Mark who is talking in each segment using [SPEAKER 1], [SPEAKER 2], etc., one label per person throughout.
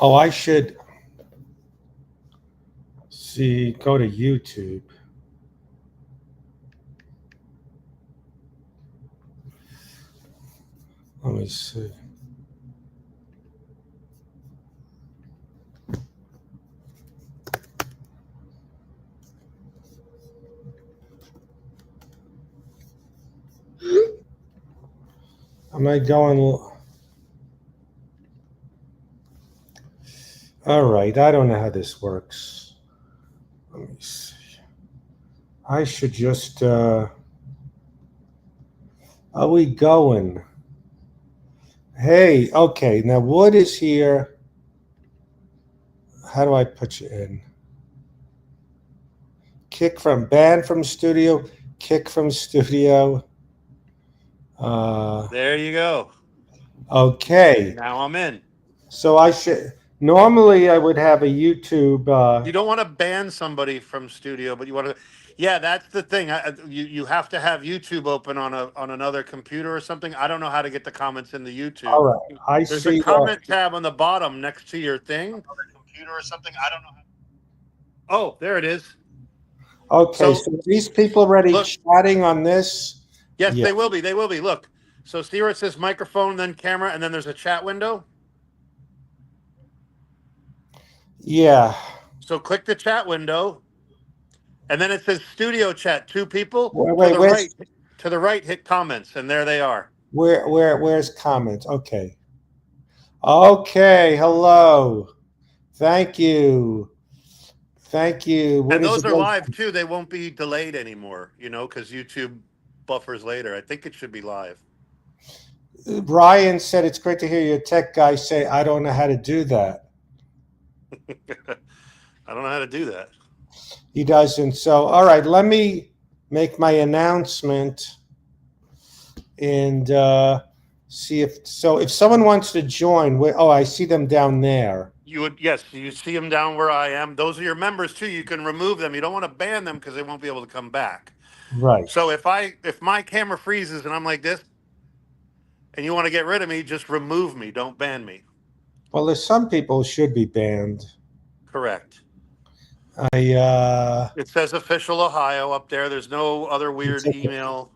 [SPEAKER 1] Oh, I should see. Go to YouTube. Let me see. Am I going? All right. I don't know how this works. Let me see. I should just. Are we going? Hey, okay. Now, Wood is here. How do I put you in? Kick from band from studio. Kick from studio.
[SPEAKER 2] There you go.
[SPEAKER 1] Okay.
[SPEAKER 2] Now I'm in.
[SPEAKER 1] So I should. Normally, I would have a YouTube.
[SPEAKER 2] You don't want to ban somebody from studio, but you want to. Yeah, that's the thing. You have to have YouTube open on another computer or something. I don't know how to get the comments in the
[SPEAKER 1] All
[SPEAKER 2] YouTube.
[SPEAKER 1] right. I
[SPEAKER 2] There's a
[SPEAKER 1] see.
[SPEAKER 2] comment tab on the bottom next to your thing. Computer or something. I don't know. Oh, there it is.
[SPEAKER 1] Okay.
[SPEAKER 2] So
[SPEAKER 1] So these people already
[SPEAKER 2] look,
[SPEAKER 1] chatting on this.
[SPEAKER 2] yes,
[SPEAKER 1] Yeah.
[SPEAKER 2] they will be. They will be. Look. So see where it says microphone, then camera, and then there's a chat window.
[SPEAKER 1] Yeah.
[SPEAKER 2] So click the chat window, and then it says studio chat. Two people
[SPEAKER 1] Wait.
[SPEAKER 2] to
[SPEAKER 1] Wait.
[SPEAKER 2] the
[SPEAKER 1] Where's
[SPEAKER 2] right. To the right, hit comments, and there they are.
[SPEAKER 1] where's comments? Okay. Okay. Hello. Thank you. Thank you. What
[SPEAKER 2] And
[SPEAKER 1] is
[SPEAKER 2] those
[SPEAKER 1] it?
[SPEAKER 2] are live too. They won't be delayed anymore, because YouTube buffers later. I think it should be live.
[SPEAKER 1] Ryan said it's great to hear your tech guy say, "I don't know how to do that."
[SPEAKER 2] I don't know how to do that.
[SPEAKER 1] He doesn't. So, all right. Let me make my announcement and see if so. If someone wants to join, oh, I see them down there.
[SPEAKER 2] You would, yes, you see them down where I am. Those are your members too. You can remove them. You don't want to ban them because they won't be able to come back.
[SPEAKER 1] Right.
[SPEAKER 2] So if my camera freezes and I'm like this, and you want to get rid of me, just remove me. Don't ban me.
[SPEAKER 1] Well, there's some people who should be banned.
[SPEAKER 2] Correct.
[SPEAKER 1] I
[SPEAKER 2] It says official Ohio up there. There's no other weird
[SPEAKER 1] take
[SPEAKER 2] email.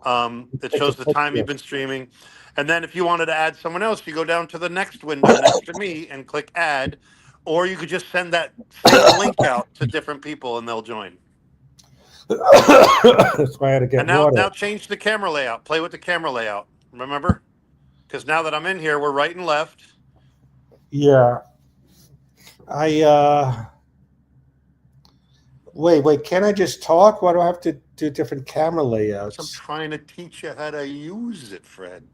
[SPEAKER 2] It
[SPEAKER 1] take a
[SPEAKER 2] shows the time you've
[SPEAKER 1] picture.
[SPEAKER 2] been streaming. And then if you wanted to add someone else, you go down to the next window next to me and click add. Or you could just send that same link out to different people and they'll join.
[SPEAKER 1] That's why I had to get
[SPEAKER 2] And now
[SPEAKER 1] water.
[SPEAKER 2] now change the camera layout. Play with the camera layout. Remember? Because now that I'm in here, we're right and left.
[SPEAKER 1] Yeah. I wait. Can I just talk? Why do I have to do different camera
[SPEAKER 2] So I'm
[SPEAKER 1] layouts?
[SPEAKER 2] trying to teach you how to use it, Fred.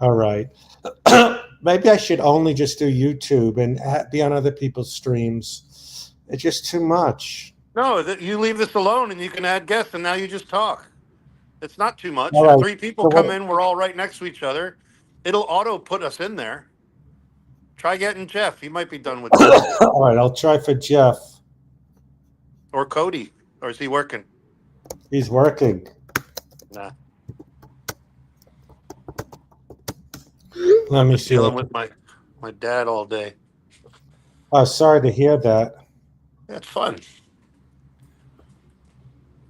[SPEAKER 1] All right. Maybe I should only just do YouTube and be on other people's streams. It's just too much.
[SPEAKER 2] No, you leave this alone and you can add guests and now you just talk. It's not too much.
[SPEAKER 1] All
[SPEAKER 2] If
[SPEAKER 1] right.
[SPEAKER 2] three people
[SPEAKER 1] So
[SPEAKER 2] come
[SPEAKER 1] what?
[SPEAKER 2] in, we're all right next to each other. It'll auto put us in there. Try getting Jeff. He might be done with this.
[SPEAKER 1] All right. I'll try for Jeff.
[SPEAKER 2] Or Cody. Or is he working?
[SPEAKER 1] He's working.
[SPEAKER 2] Nah.
[SPEAKER 1] Let me
[SPEAKER 2] Just
[SPEAKER 1] see.
[SPEAKER 2] dealing with my dad all day.
[SPEAKER 1] Oh, sorry to hear that.
[SPEAKER 2] That's fun.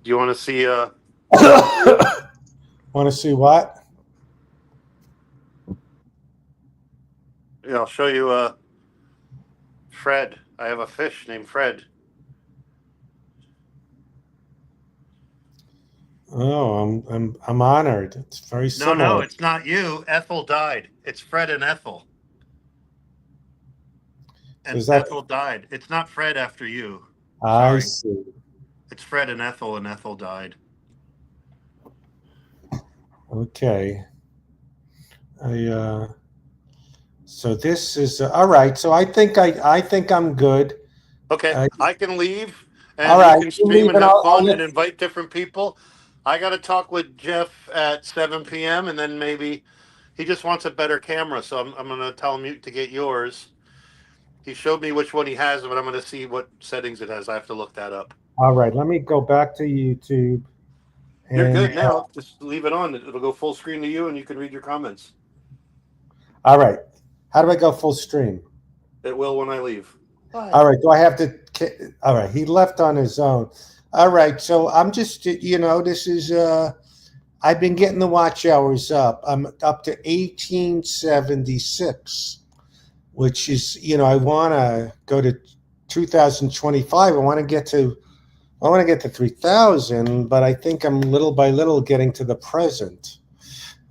[SPEAKER 2] Do you want to see
[SPEAKER 1] Want to see what?
[SPEAKER 2] yeah, I'll show you Fred. I have a fish named Fred.
[SPEAKER 1] Oh, I'm honored. It's very
[SPEAKER 2] No,
[SPEAKER 1] similar.
[SPEAKER 2] it's not you. Ethel died. It's Fred and Ethel.
[SPEAKER 1] So
[SPEAKER 2] And
[SPEAKER 1] is that?
[SPEAKER 2] Ethel died. It's not Fred after you.
[SPEAKER 1] I
[SPEAKER 2] Sorry.
[SPEAKER 1] see.
[SPEAKER 2] It's Fred and Ethel died.
[SPEAKER 1] Okay. I So this is all right. So I think I'm good.
[SPEAKER 2] Okay,
[SPEAKER 1] Uh,
[SPEAKER 2] I can leave
[SPEAKER 1] all
[SPEAKER 2] and you
[SPEAKER 1] right.
[SPEAKER 2] can
[SPEAKER 1] You
[SPEAKER 2] stream
[SPEAKER 1] leave
[SPEAKER 2] and
[SPEAKER 1] and
[SPEAKER 2] have
[SPEAKER 1] I'll
[SPEAKER 2] fun
[SPEAKER 1] let.
[SPEAKER 2] and invite different people. I got to talk with Jeff at 7 p.m. and then maybe he just wants a better camera. So I'm going to tell him to get yours. He showed me which one he has, but I'm going to see what settings it has. I have to look that up.
[SPEAKER 1] All right. Let me go back to YouTube.
[SPEAKER 2] You're
[SPEAKER 1] And
[SPEAKER 2] good now. Just leave it on. It'll go full screen to you, and you can read your comments.
[SPEAKER 1] all right, how do I go full stream?
[SPEAKER 2] It will when I leave. Bye.
[SPEAKER 1] All right, do I have to? All right, he left on his own. All right, so I'm just, this is. I've been getting the watch hours up. I'm up to 1876, which is, I want to go to 2025. I want to get to 3000, but I think I'm little by little getting to the present.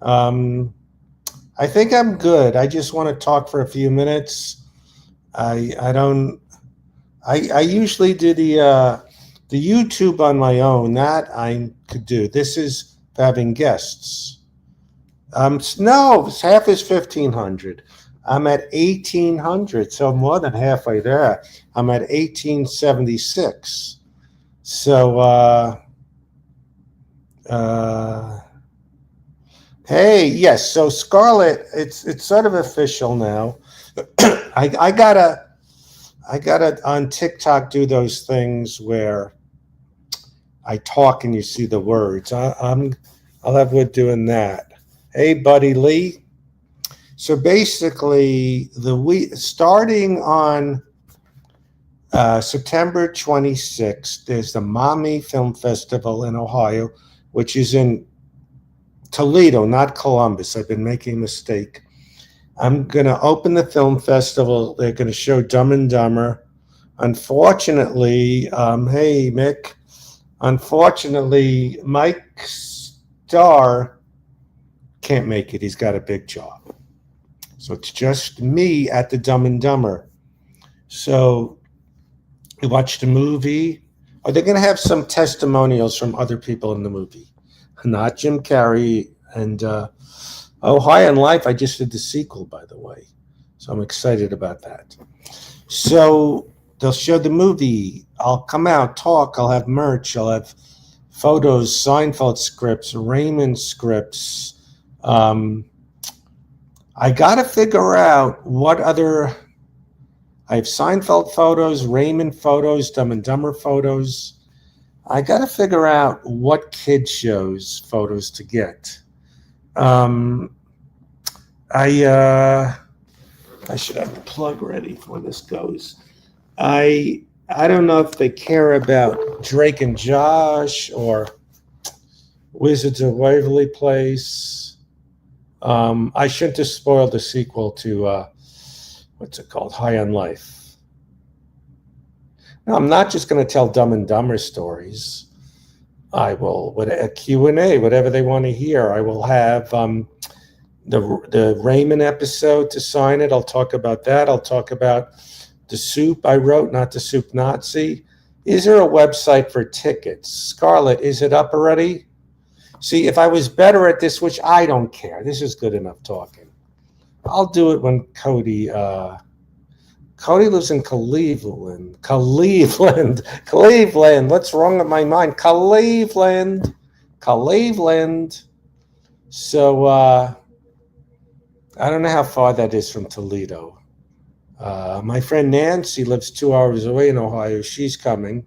[SPEAKER 1] I think I'm good. I just want to talk for a few minutes. I don't. I usually do the YouTube on my own. That I could do. This is having guests. No, half is 1500. I'm at 1800, so more than halfway there. I'm at 1876. So, uh, hey, yes. So Scarlett, it's sort of official now. I gotta on TikTok do those things where I talk and you see the words. I'll have Wood doing that. Hey, buddy Lee. So basically, the week starting on September 26th, there's the Mommy Film Festival in Ohio, which is in Toledo, not Columbus. I've been making a mistake. I'm going to open the film festival. They're going to show Dumb and Dumber. Unfortunately, hey, Mick, unfortunately, Mike Starr can't make it. He's got a big job. So it's just me at the Dumb and Dumber. So we watched the movie. Are they going to have some testimonials from other people in the movie? Not Jim Carrey and High on Life. I just did the sequel, by the way. So I'm excited about that. So they'll show the movie. I'll come out, talk. I'll have merch. I'll have photos, Seinfeld scripts, Raymond scripts. I got to figure out what other. I have Seinfeld photos, Raymond photos, Dumb and Dumber photos. I got to figure out what kid shows photos to get. I should have the plug ready before this goes. I don't know if they care about Drake and Josh or Wizards of Waverly Place. I shouldn't have spoiled the sequel to what's it called? High on Life. No, I'm not just going to tell Dumb and Dumber stories. I will, with a Q&A, whatever they want to hear. I will have the Raymond episode to sign it. I'll talk about that. I'll talk about the soup I wrote, not the soup Nazi. Is there a website for tickets? Scarlett, is it up already? See, if I was better at this, which I don't care. This is good enough talking. I'll do it when Cody lives in Cleveland. Cleveland. What's wrong with my mind? Cleveland. So I don't know how far that is from Toledo. My friend Nancy lives 2 hours away in Ohio. She's coming.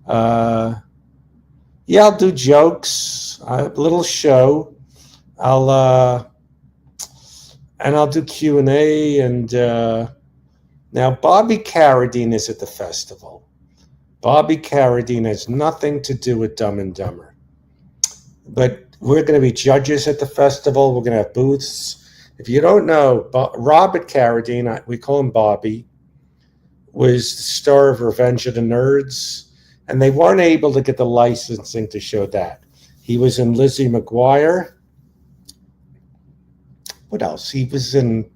[SPEAKER 1] Yeah, I'll do jokes, a little show. I'll do Q&A. And now Bobby Carradine is at the festival. Bobby Carradine has nothing to do with Dumb and Dumber. But we're going to be judges at the festival. We're going to have booths. If you don't know, Robert Carradine, we call him Bobby, was the star of Revenge of the Nerds, and they weren't able to get the licensing to show that. He was in Lizzie McGuire. What else? He was in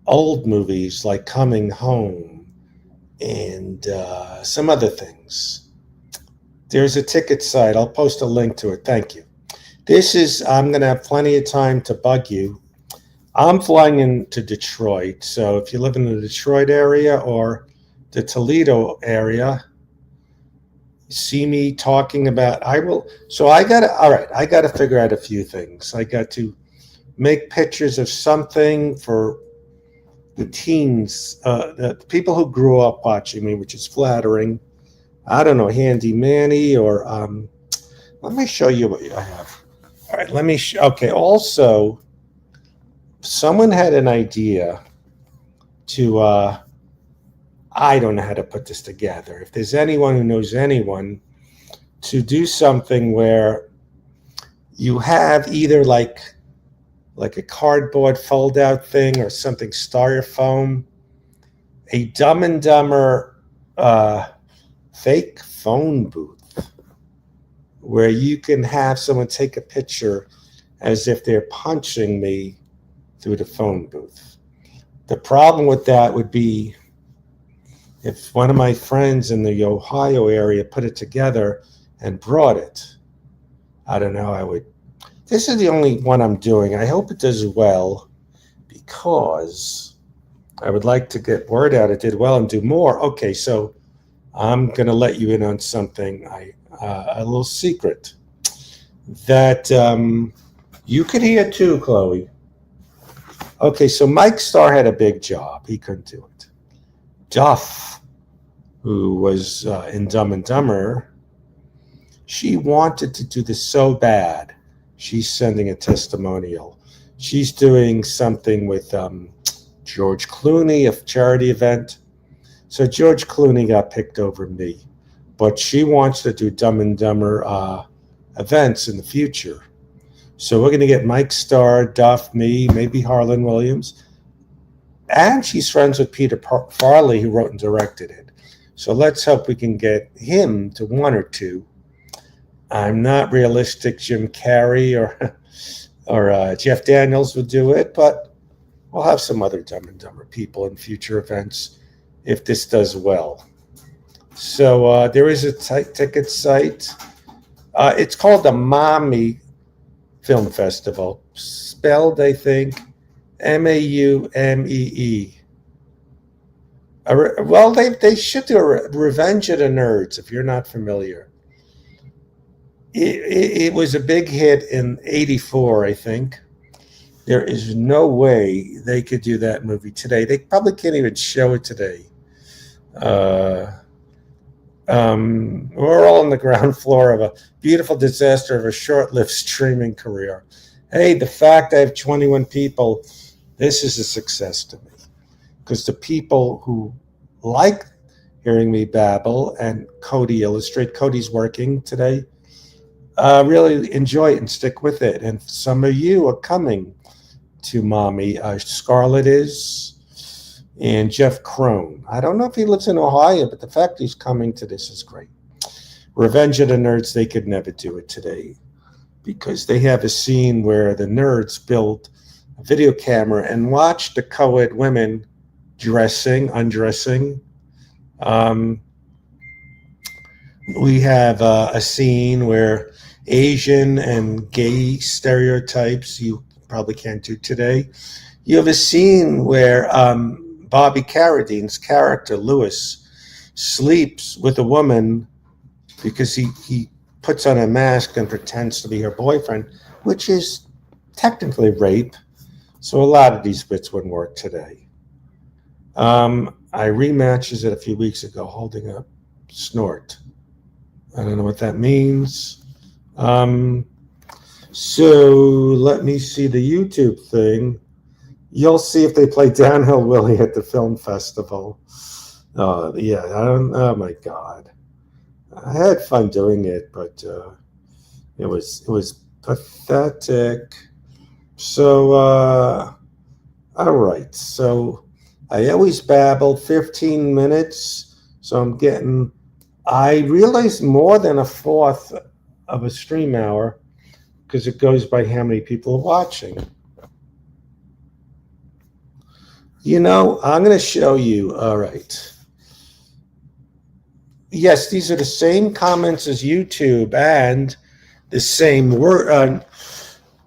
[SPEAKER 1] old movies like Coming Home and some other things. There's a ticket site. I'll post a link to it. Thank you. I'm going to have plenty of time to bug you. I'm flying into Detroit. So if you live in the Detroit area or the Toledo area, see me talking about, I got to figure out a few things. I got to make pictures of something for the teens, the people who grew up watching me, which is flattering. I don't know, Handy Manny or Let me show you what I have. All right, let me. Okay, also, someone had an idea to. I don't know how to put this together. If there's anyone who knows anyone, to do something where you have either like a cardboard fold out thing or something styrofoam, a Dumb and Dumber uh, fake phone booth where you can have someone take a picture as if they're punching me through the phone booth. The problem with that would be if one of my friends in the Ohio area put it together and brought it. I don't know. I would. This is the only one I'm doing. I hope it does well because I would like to get word out. It did well and do more. Okay, so I'm going to let you in on something. A little secret that you could hear too, Chloe. Okay, so Mike Starr had a big job. He couldn't do it. Duff, who was in Dumb and Dumber, she wanted to do this so bad. She's sending a testimonial. She's doing something with George Clooney, a charity event. So George Clooney got picked over me. But she wants to do Dumb and Dumber events in the future. So we're going to get Mike Starr, Duff, me, maybe Harlan Williams. And she's friends with Peter Farley, who wrote and directed it. So let's hope we can get him to one or two. I'm not realistic Jim Carrey or Jeff Daniels would do it, but we'll have some other Dumb and Dumber people in future events if this does well. So there is a ticket site. It's called the Mommy Film Festival, spelled, I think, Maumee. Well, they should do a Revenge of the Nerds, if you're not familiar. It was a big hit in '84, I think. There is no way they could do that movie today. They probably can't even show it today. We're all on the ground floor of a beautiful disaster of a short-lived streaming career. Hey, the fact I have 21 people, this is a success to me. Because the people who like hearing me babble and Cody illustrate, Cody's working today, really enjoy it and stick with it. And some of you are coming to Mommy. Scarlett is, and Jeff Crone. I don't know if he lives in Ohio, but the fact he's coming to this is great. Revenge of the Nerds, they could never do it today because they have a scene where the nerds build a video camera and watch the co-ed women undressing. We have a scene where Asian and gay stereotypes you probably can't do today. You have a scene where Bobby Carradine's character, Lewis, sleeps with a woman because he puts on a mask and pretends to be her boyfriend, which is technically rape. So a lot of these bits wouldn't work today. I rematches it a few weeks ago holding a snort. I don't know what that means. So let me see the YouTube thing. You'll see if they play Downhill Willie at the film festival. Yeah, oh my God. I had fun doing it, but it was pathetic. So, all right. So I always babble 15 minutes. So I realized more than a fourth of a stream hour because it goes by how many people are watching. I'm going to show you. All right. Yes, these are the same comments as YouTube and the same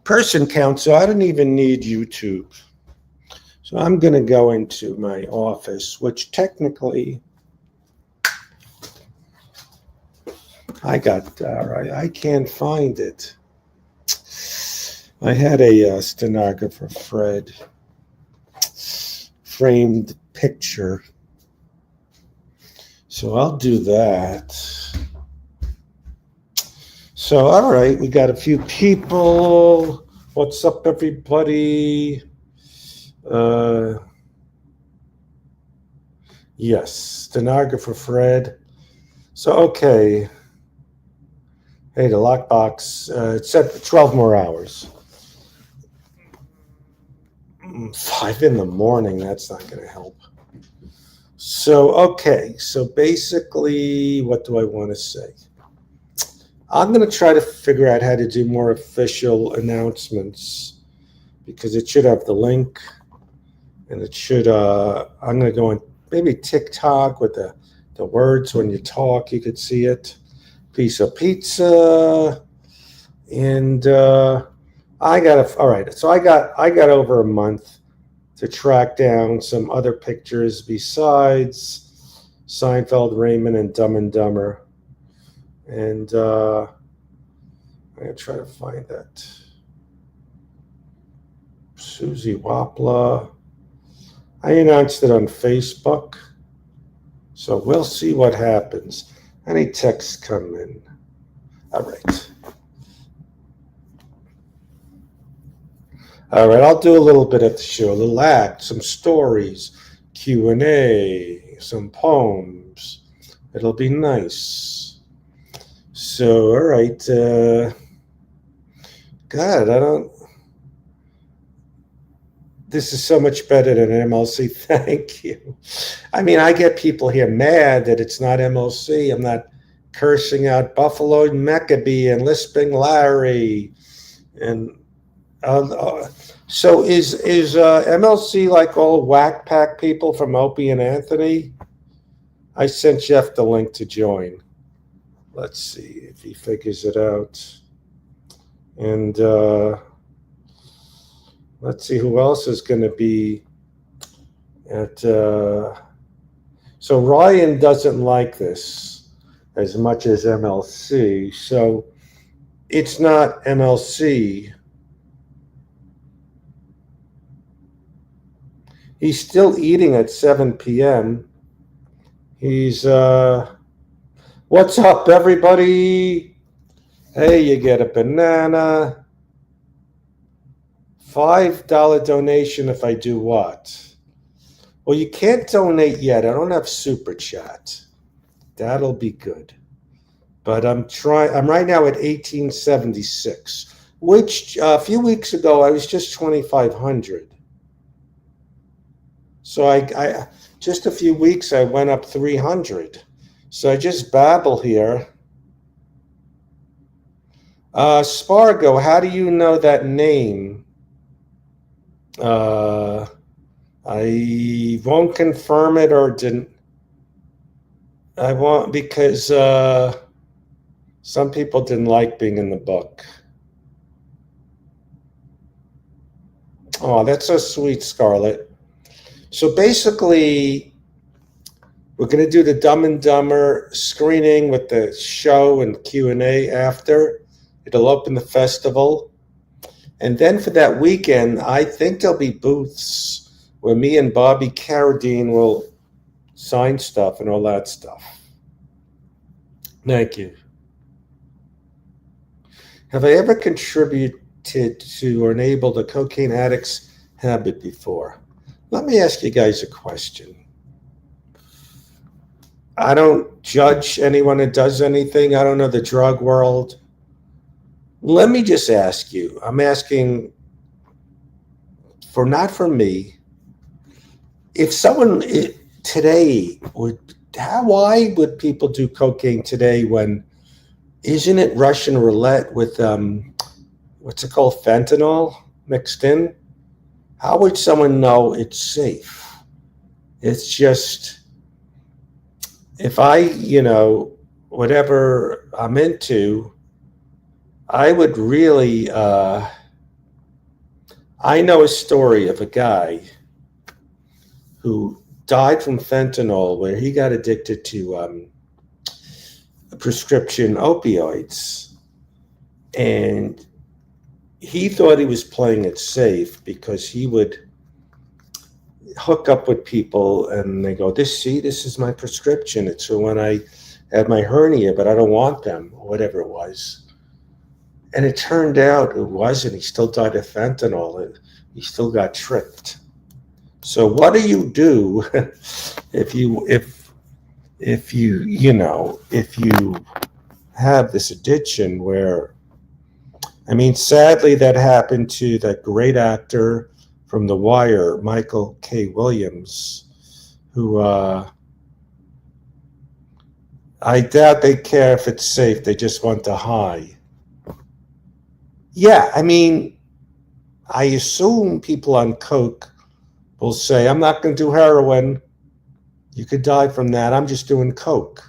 [SPEAKER 1] person count, so I don't even need YouTube. So I'm going to go into my office, which technically I can't find it. I had a stenographer, Fred, framed picture. So I'll do that. So, all right, we got a few people. What's up, everybody? Yes, stenographer Fred. So, okay. Hey, the lockbox. It said 12 more hours. 5 in the morning. That's not going to help. So, okay. So, basically, what do I want to say? I'm going to try to figure out how to do more official announcements because it should have the link and it should, I'm going to go on maybe TikTok with the words when you talk, you could see it. Piece of pizza. And all right. So I got over a month to track down some other pictures besides Seinfeld, Raymond, and Dumb and Dumber. And I'm going to try to find that. Susie Wapla. I announced it on Facebook. So we'll see what happens. Any texts come in. All right. All right, I'll do a little bit at the show, a little act, some stories, Q&A, some poems. It'll be nice. So, all right. God, this is so much better than MLC. Thank you. I mean, I get people here mad that it's not MLC. I'm not cursing out Buffalo Maccabee and Lisping Larry. And so is MLC like all whack pack people from Opie and Anthony? I sent Jeff the link to join. Let's see if he figures it out. And let's see who else is going to be at. So Ryan doesn't like this as much as MLC. So it's not MLC. He's still eating at 7 p.m. He's, what's up, everybody? Hey, you get a banana. $5 donation if I do what? Well, you can't donate yet. I don't have Super Chat. That'll be good. But I'm right now at 1876, which a few weeks ago I was just 2,500. So I just a few weeks I went up 300. So I just babble here. Spargo, how do you know that name? I won't confirm it or didn't. I won't because some people didn't like being in the book. Oh, that's so sweet, Scarlett. So basically, we're going to do the Dumb and Dumber screening with the show and Q&A after. It'll open the festival. And then for that weekend, I think there'll be booths where me and Bobby Carradine will sign stuff and all that stuff. Thank you. Have I ever contributed to or enabled a cocaine addict's habit before? Let me ask you guys a question. I don't judge anyone that does anything. I don't know the drug world. Let me just ask you. I'm asking not for me. If someone today why would people do cocaine today when isn't it Russian roulette with what's it called, fentanyl mixed in? How would someone know it's safe? It's just, if I, whatever I'm into, I would really, I know a story of a guy who died from fentanyl where he got addicted to prescription opioids. And he thought he was playing it safe because he would hook up with people and they go, this is my prescription. It's for when I had my hernia, but I don't want them, or whatever it was. And it turned out it wasn't. He still died of fentanyl. He still got tricked. So what do you do if you have this addiction where, I mean, sadly that happened to that great actor from The Wire, Michael K. Williams, who I doubt they care if it's safe. They just want the high. Yeah, I mean, I assume people on coke will say, I'm not going to do heroin. You could die from that. I'm just doing coke.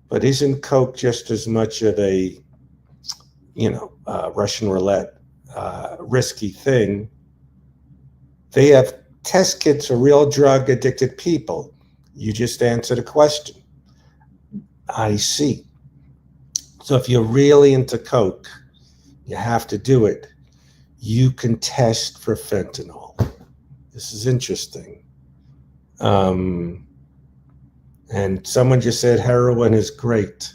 [SPEAKER 1] But isn't coke just as much of a, Russian roulette, risky thing? They have test kits for real drug addicted people. You just answered a question. I see. So if you're really into coke, you have to do it. You can test for fentanyl. This is interesting. And someone just said heroin is great.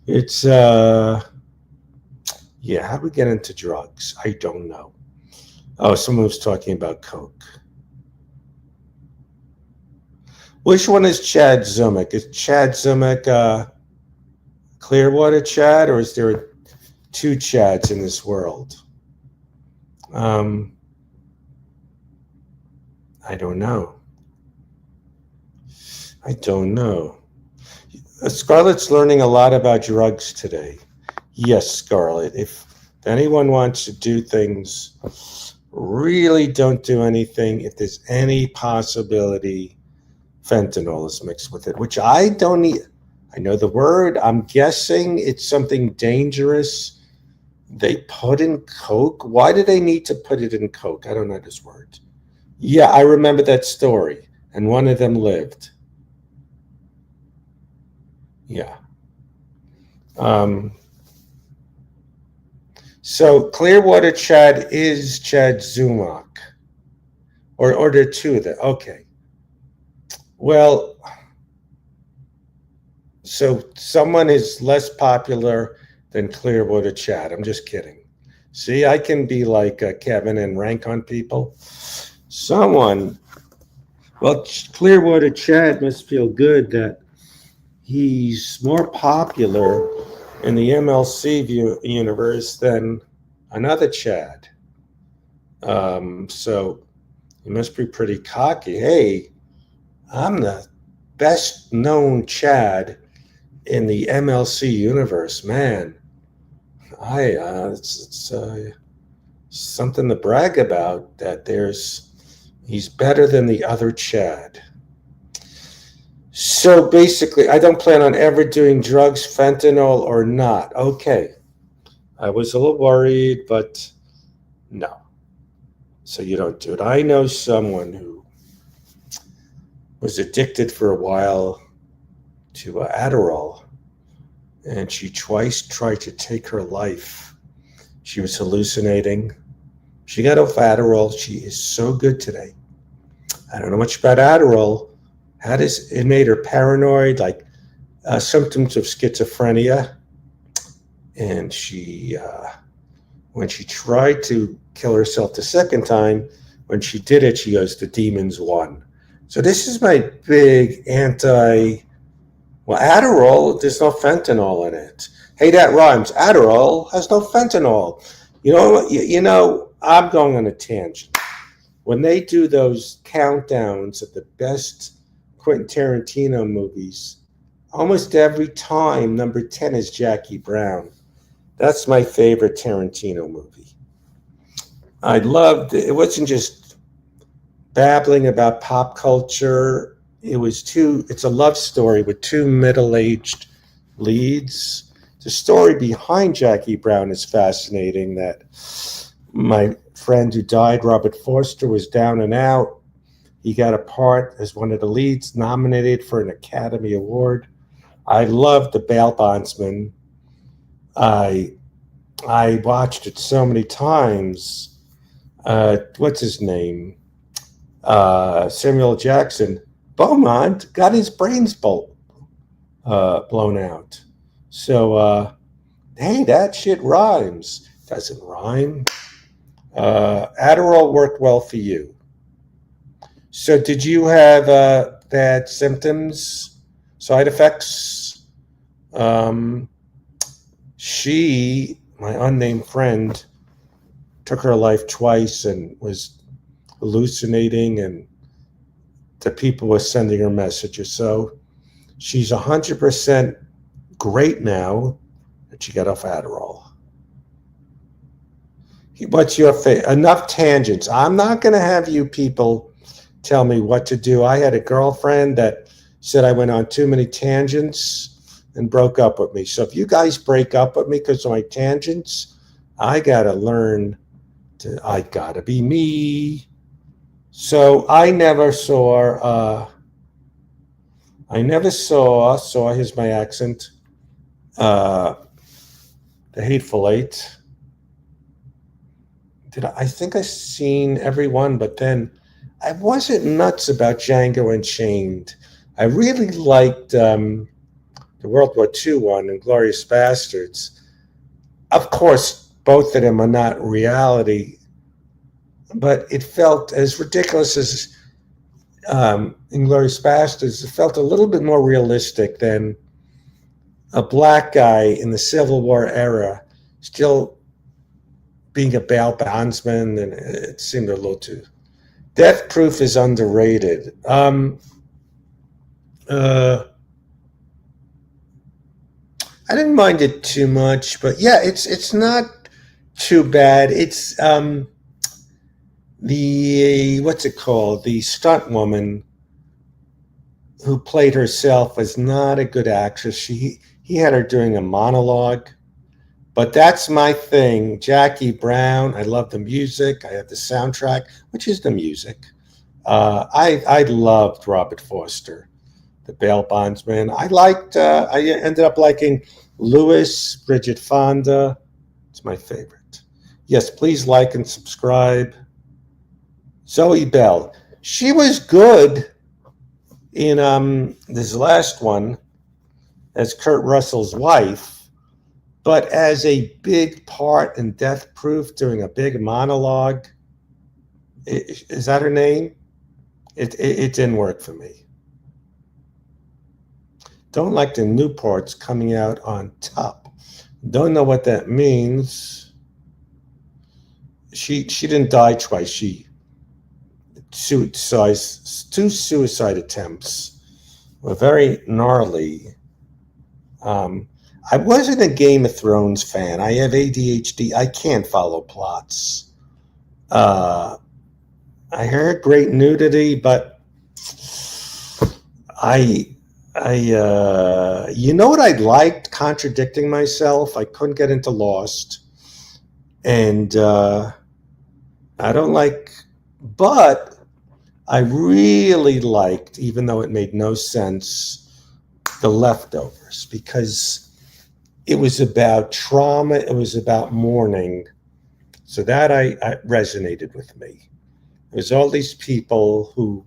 [SPEAKER 1] It's, how do we get into drugs? I don't know. Oh, someone was talking about coke. Which one is Chad Zumick? Is Chad Zumick Clearwater Chad, or is there two Chads in this world? I don't know. Scarlett's learning a lot about drugs today. Yes, Scarlett. If anyone wants to do things, really don't do anything. If there's any possibility, fentanyl is mixed with it, which I don't need. I know the word. I'm guessing it's something dangerous. They put in coke. Why do they need to put it in coke? I don't know this word. Yeah, I remember that story, and one of them lived. Yeah. So Clearwater Chad is Chad Zumock, or there are two of them. Okay. Well, so someone is less popular than Clearwater Chad. I'm just kidding. See, I can be like Kevin and rank on people. Clearwater Chad must feel good that he's more popular in the MLC universe than another Chad. So he must be pretty cocky. Hey, I'm the best known Chad in the MLC universe, man. It's something to brag about. That he's better than the other Chad. So basically, I don't plan on ever doing drugs, fentanyl or not. Okay, I was a little worried, but no. So you don't do it. I know someone who was addicted for a while to Adderall, and she twice tried to take her life. She was hallucinating. She got off Adderall. She is so good today. I don't know much about Adderall. It made her paranoid, like symptoms of schizophrenia. And when she tried to kill herself the second time, when she did it, she goes, the demons won. So this is my big Adderall, there's no fentanyl in it. Hey, that rhymes. Adderall has no fentanyl. You know, I'm going on a tangent. When they do those countdowns of the best Quentin Tarantino movies, almost every time number 10 is Jackie Brown. That's my favorite Tarantino movie. I loved it. It wasn't just babbling about pop culture. It's a love story with two middle-aged leads. The story behind Jackie Brown is fascinating. That my friend who died, Robert Forster, was down and out. He got a part as one of the leads, nominated for an Academy Award. I loved The Bail Bondsman. I watched it so many times. What's his name? Samuel Jackson. Beaumont got his brains blown out. So Hey, that shit rhymes. Doesn't rhyme. Adderall worked well for you. So, did you have bad symptoms, side effects? Um, my unnamed friend, took her life twice and was hallucinating, and the people were sending her messages. So, she's 100% great now that she got off Adderall. What's your enough tangents? I'm not going to have you people tell me what to do. I had a girlfriend that said I went on too many tangents and broke up with me. So if you guys break up with me because of my tangents, I got to learn I got to be me. So here's my accent, uh, The Hateful Eight. I think I seen every one, but then I wasn't nuts about Django Unchained. I really liked the World War II one and Glorious Bastards. Of course, both of them are not reality, but it felt as ridiculous as Glorious Bastards. It felt a little bit more realistic than a black guy in the Civil War era still being a bail bondsman, and it seemed a little too. Death Proof is underrated. I didn't mind it too much, but yeah, it's not too bad. It's the what's it called? The stunt woman who played herself was not a good actress. He had her doing a monologue, but that's my thing. Jackie Brown. I love the music. I have the soundtrack, which is the music. I loved Robert Forster, the bail bondsman. I ended up liking Lewis, Bridget Fonda. It's my favorite. Yes, please like and subscribe. Zoe Bell. She was good in this last one as Kurt Russell's wife, but as a big part in Death Proof, doing a big monologue. Is that her name? It didn't work for me. Don't like the Newports coming out on top. Don't know what that means. She didn't die twice. She two suicide attempts were very gnarly. I wasn't a Game of Thrones fan. I have ADHD. I can't follow plots. I heard great nudity, but you know what I liked? Contradicting myself. I couldn't get into Lost, and I don't like, but I really liked, even though it made no sense, The Leftovers, because it was about trauma. It was about mourning. So that I resonated with me. There's all these people who,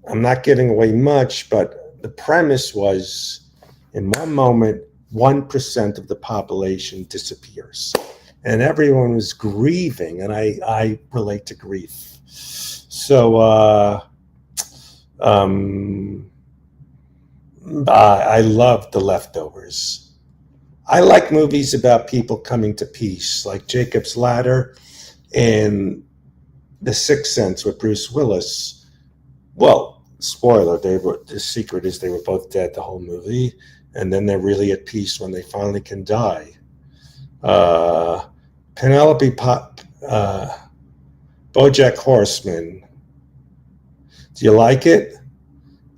[SPEAKER 1] I'm not giving away much, but the premise was in one moment, 1% of the population disappears. And everyone was grieving, and I relate to grief. So I loved The Leftovers. I like movies about people coming to peace, like Jacob's Ladder and The Sixth Sense with Bruce Willis. Well, spoiler, the secret is they were both dead the whole movie, and then they're really at peace when they finally can die. Penelope BoJack Horseman. Do you like it?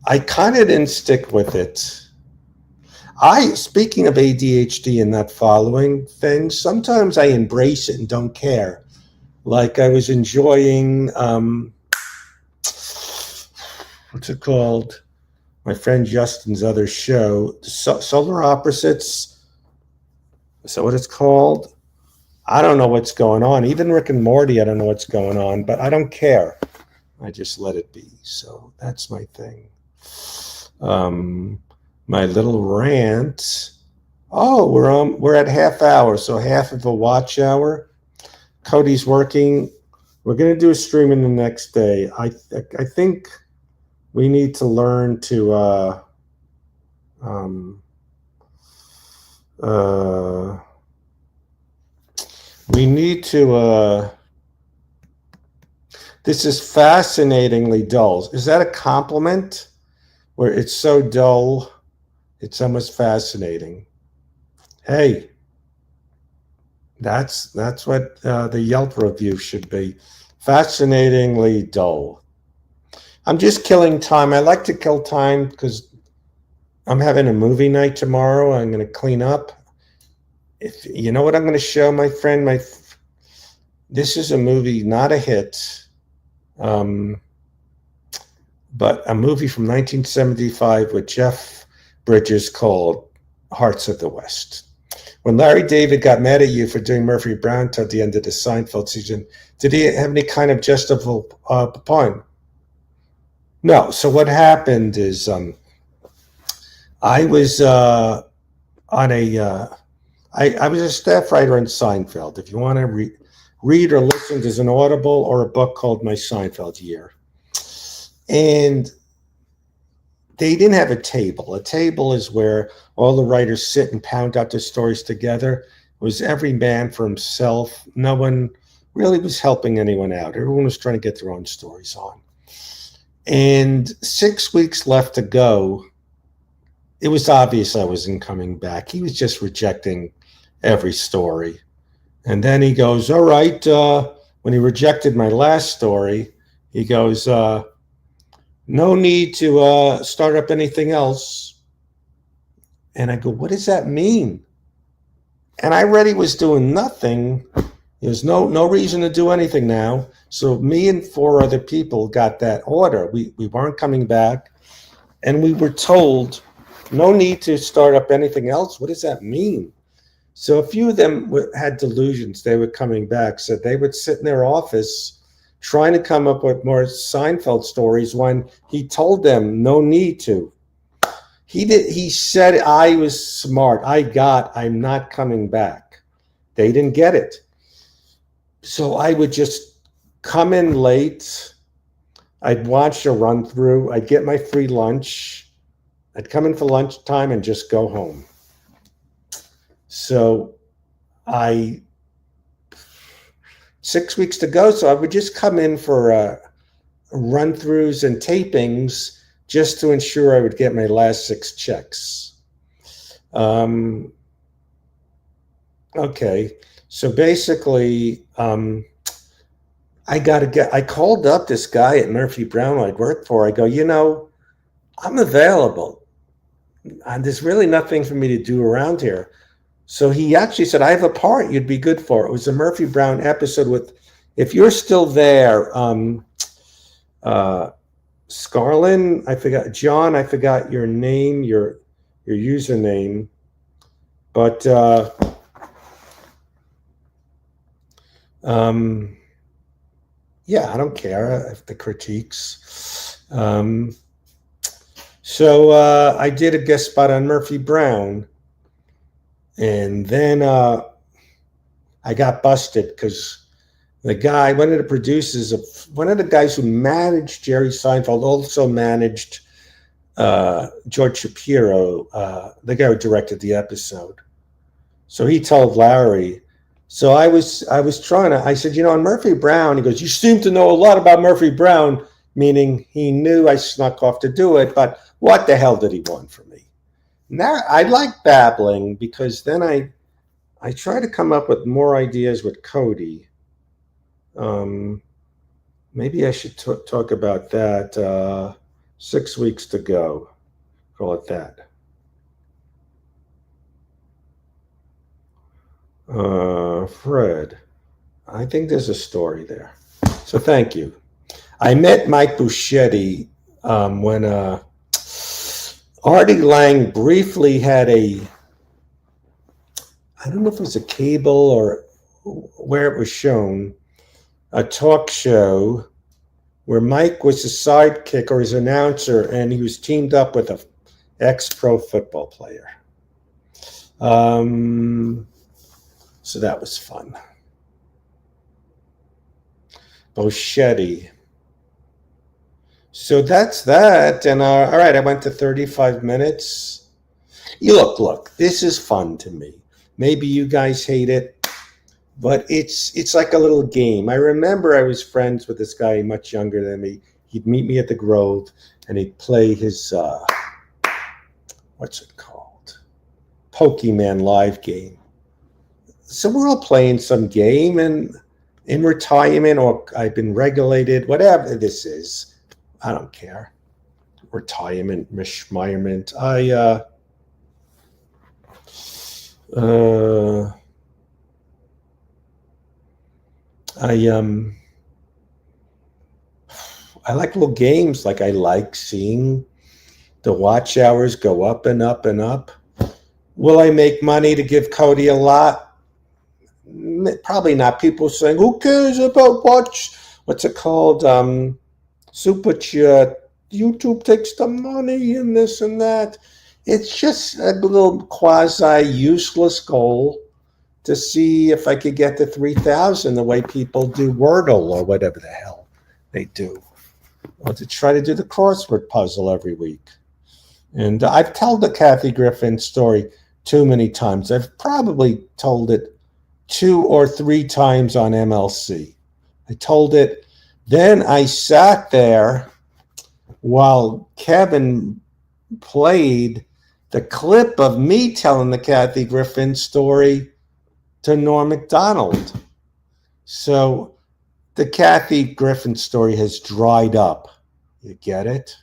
[SPEAKER 1] I kind of didn't stick with it. Speaking of ADHD and not following things, sometimes I embrace it and don't care. Like I was enjoying, what's it called? My friend Justin's other show, Solar Opposites. Is that what it's called? I don't know what's going on. Even Rick and Morty, I don't know what's going on, but I don't care. I just let it be. So that's my thing. My little rant. Oh, we're at half hour, so half of a watch hour. Cody's working. We're gonna do a stream in the next day. I think we need to learn to um, uh, we need to this is fascinatingly dull. Is that a compliment? Where it's so dull, it's almost fascinating. Hey, that's what the Yelp review should be. Fascinatingly dull. I'm just killing time. I like to kill time because I'm having a movie night tomorrow. I'm going to clean up. If you know what I'm going to show my friend, this is a movie, not a hit, um, but a movie from 1975 with Jeff Bridges called Hearts of the West. When Larry David got mad at you for doing Murphy Brown till the end of the Seinfeld season, did he have any kind of justifiable point? No. So what happened is I was on a I was a staff writer in Seinfeld. If you want to read or listen, there's an Audible or a book called My Seinfeld Year. And they didn't have a table. A table is where all the writers sit and pound out their stories together. It was every man for himself. No one really was helping anyone out. Everyone was trying to get their own stories on. And 6 weeks left to go. It was obvious I wasn't coming back. He was just rejecting every story. And then he goes, all right, when he rejected my last story, he goes, no need to start up anything else. And I go, what does that mean? And I already was doing nothing. There's no reason to do anything now. So me and 4 other people got that order. We weren't coming back. And we were told, no need to start up anything else. What does that mean? So a few of them had delusions they were coming back. So they would sit in their office trying to come up with more Seinfeld stories when he told them no need to. He said I was smart. I'm not coming back. They didn't get it. So I would just come in late. I'd watch a run through. I'd get my free lunch. I'd come in for lunchtime and just go home. So 6 weeks to go. So I would just come in for run throughs and tapings just to ensure I would get my last 6 checks. Okay. So basically, I called up this guy at Murphy Brown I'd worked for. I go, I'm available. And there's really nothing for me to do around here. So he actually said, I have a part you'd be good for. It was a Murphy Brown episode with, if you're still there, Scarlin, I forgot, John, I forgot your name, your username. But yeah, I don't care if the critiques. So I did a guest spot on Murphy Brown. And then I got busted because the guy, one of the producers, one of the guys who managed Jerry Seinfeld also managed George Shapiro, the guy who directed the episode. So he told Larry. So I said, on Murphy Brown, he goes, you seem to know a lot about Murphy Brown, meaning he knew I snuck off to do it, but what the hell did he want from me? Now I like babbling because then I try to come up with more ideas with Cody. Maybe I should talk about that. 6 weeks to go. Call it that. Fred, I think there's a story there. So thank you. I met Mike Buschetti when Artie Lang briefly had I don't know if it was a cable or where it was shown, a talk show where Mike was his sidekick or his announcer, and he was teamed up with an ex-pro football player. So that was fun. Boschetti. So that's that. And all right, I went to 35 minutes. You look, this is fun to me. Maybe you guys hate it, but it's like a little game. I remember I was friends with this guy much younger than me. He'd meet me at the Grove, and he'd play his what's it called, Pokemon live game. So we're all playing some game, and in retirement, or I've been regulated, whatever this is, I don't care. Retirement, mishmirement. Uh, I I like little games. Like I like seeing the watch hours go up and up and up. Will I make money to give Cody a lot? Probably not. People saying, "Who cares about watch? What's it called? Super chat. YouTube takes the money and this and that." It's just a little quasi useless goal to see if I could get to 3,000 the way people do Wordle or whatever the hell they do, or to try to do the crossword puzzle every week. And I've told the Kathy Griffin story too many times. I've probably told it 2 or 3 times on MLC. I told it. Then I sat there while Kevin played the clip of me telling the Kathy Griffin story to Norm Macdonald. So the Kathy Griffin story has dried up. You get it?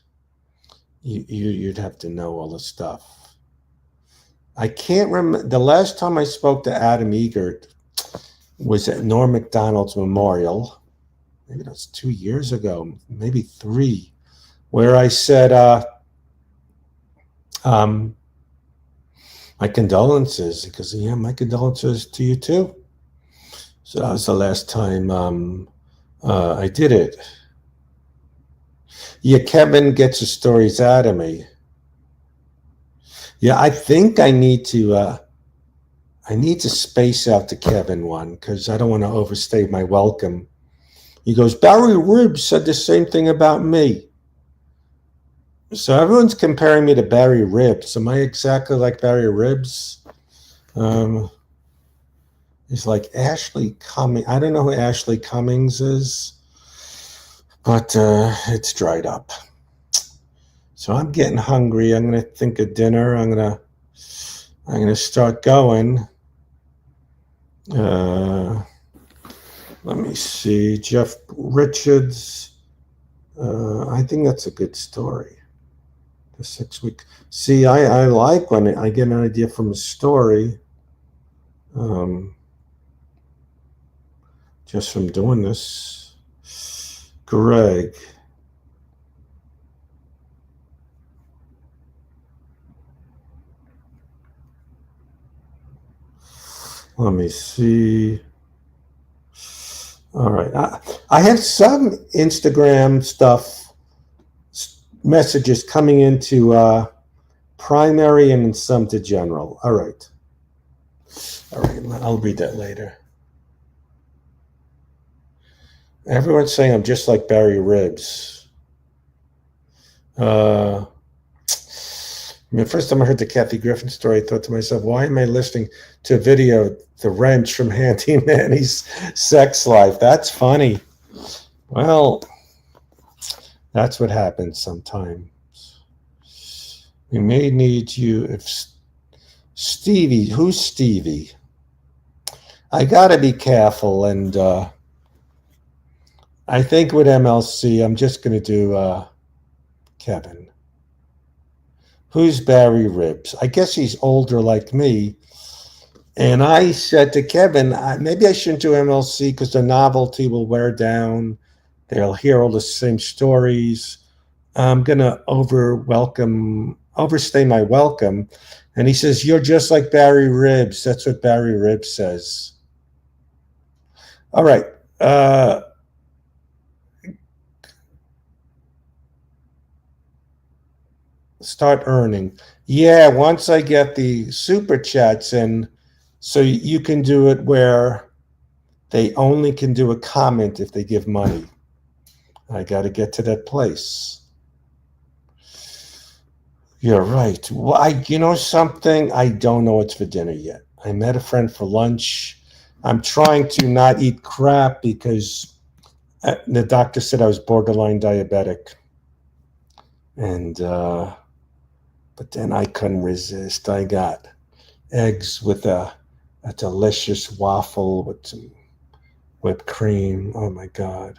[SPEAKER 1] You'd have to know all the stuff. I can't remember. The last time I spoke to Adam Egert was at Norm Macdonald's memorial. Maybe that was 2 years ago, maybe 3, where I said, my condolences. He goes, yeah, my condolences to you too. So that was the last time I did it. Yeah, Kevin gets the stories out of me. Yeah, I think I need to space out the Kevin one because I don't want to overstay my welcome. He goes, Barry Ribs said the same thing about me. So everyone's comparing me to Barry Ribs. Am I exactly like Barry Ribs? It's like Ashley Cummings. I don't know who Ashley Cummings is, but it's dried up. So I'm getting hungry. I'm gonna think of dinner. I'm gonna start going. Let me see. Jeff Richards. I think that's a good story. The 6-week. See, I like when I get an idea from a story. Just from doing this. Greg. Let me see. All right. I have some Instagram stuff, messages coming into primary and some to general. All right. I'll read that later. Everyone's saying I'm just like Barry Ribs. The first time I heard the Kathy Griffin story, I thought to myself, why am I listening to a video, The Wrench from Handy Manny's sex life? That's funny. Well, that's what happens sometimes. We may need you if Stevie, who's Stevie? I got to be careful. And I think with MLC, I'm just going to do Kevin. Who's Barry Ribs? I guess he's older like me. And I said to Kevin, maybe I shouldn't do MLC because the novelty will wear down. They'll hear all the same stories. I'm going to overstay my welcome. And he says, you're just like Barry Ribs. That's what Barry Ribs says. All right. Start earning. Yeah, once I get the super chats in, so you can do it where they only can do a comment if they give money. I got to get to that place. You're right. Well, you know something? I don't know what's for dinner yet. I met a friend for lunch. I'm trying to not eat crap because the doctor said I was borderline diabetic, and but then I couldn't resist. I got eggs with a delicious waffle with some whipped cream. Oh my god!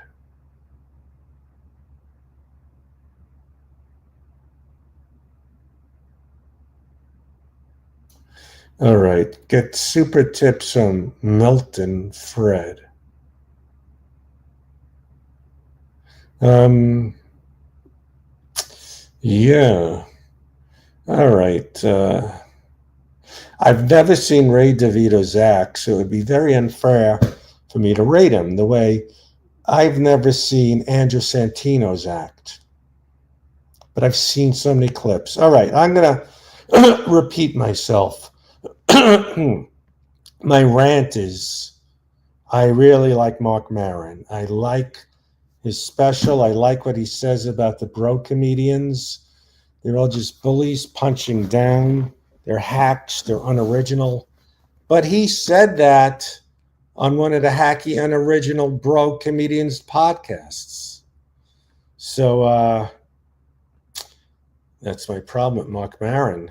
[SPEAKER 1] All right, get super tips on Milton Fred. Um, yeah. All right. I've never seen Ray DeVito's act, so it would be very unfair for me to rate him the way I've never seen Andrew Santino's act. But I've seen so many clips. All right, I'm going to repeat myself. My rant is I really like Mark Maron. I like his special. I like what he says about the bro comedians. They're all just bullies punching down. They're hacks. They're unoriginal. But he said that on one of the hacky, unoriginal bro comedians podcasts. So that's my problem with Mark Maron.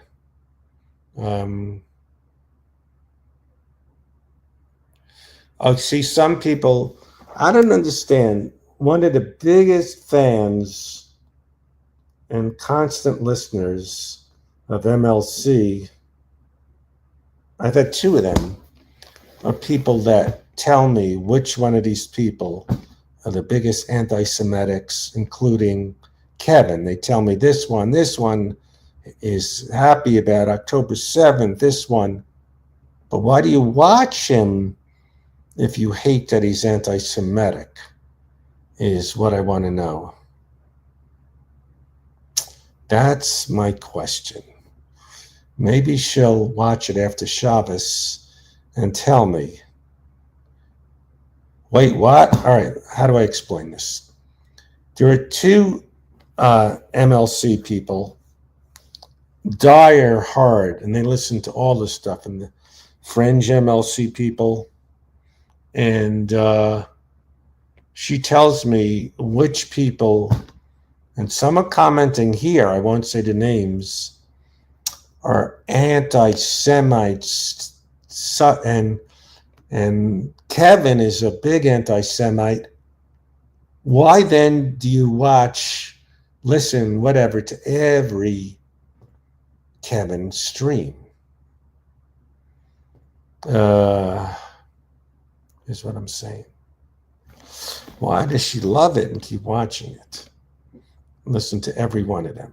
[SPEAKER 1] I see some people, I don't understand. One of the biggest fans and constant listeners of MLC, I've had two of them, are people that tell me which one of these people are the biggest anti-Semitics, including Kevin. They tell me this one is happy about October 7th, this one. But why do you watch him if you hate that he's anti-Semitic, is what I want to know. That's my question. Maybe she'll watch it after Shabbos and tell me. Wait, what? All right, how do I explain this? There are two MLC people, dire hard, and they listen to all this stuff, and the fringe MLC people. And she tells me which people, and some are commenting here, I won't say the names, are anti-Semites, and Kevin is a big anti-Semite. Why then do you listen, whatever, to every Kevin stream? Is what I'm saying. Why does she love it and keep watching it? Listen to every one of them.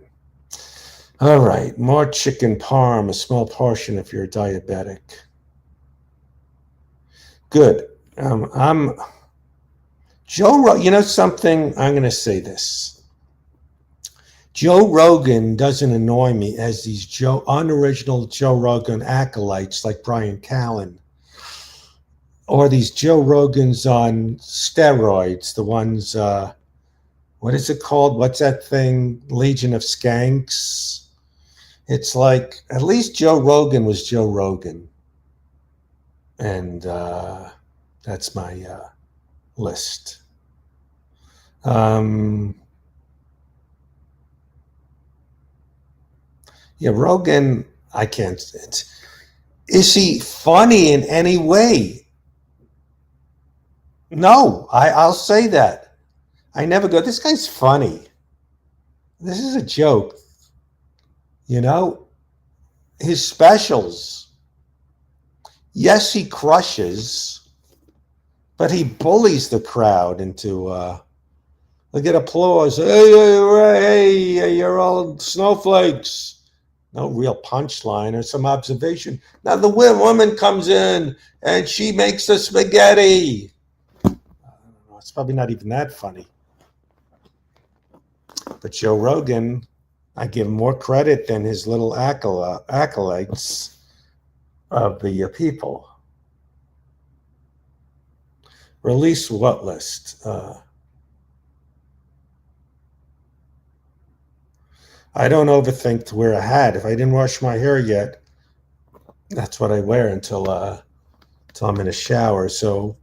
[SPEAKER 1] All right, more chicken parm, a small portion if you're diabetic. Good. I'm Joe. You know something? I'm going to say this. Joe Rogan doesn't annoy me as these unoriginal Joe Rogan acolytes like Brian Callen, or these Joe Rogans on steroids, the ones, what is it called? What's that thing? Legion of Skanks. It's like, at least Joe Rogan was Joe Rogan. And that's my list. Yeah, Rogan, I can't. Is he funny in any way? No, I'll say that. I never go, this guy's funny. This is a joke. You know, his specials, yes, he crushes, but he bullies the crowd into, look at applause. Hey, you're all snowflakes. No real punchline or some observation. Now the woman comes in and she makes the spaghetti. I don't know, it's probably not even that funny. But Joe Rogan, I give him more credit than his little acolytes of the people. Release what list? I don't overthink to wear a hat. If I didn't wash my hair yet, that's what I wear until I'm in a shower. So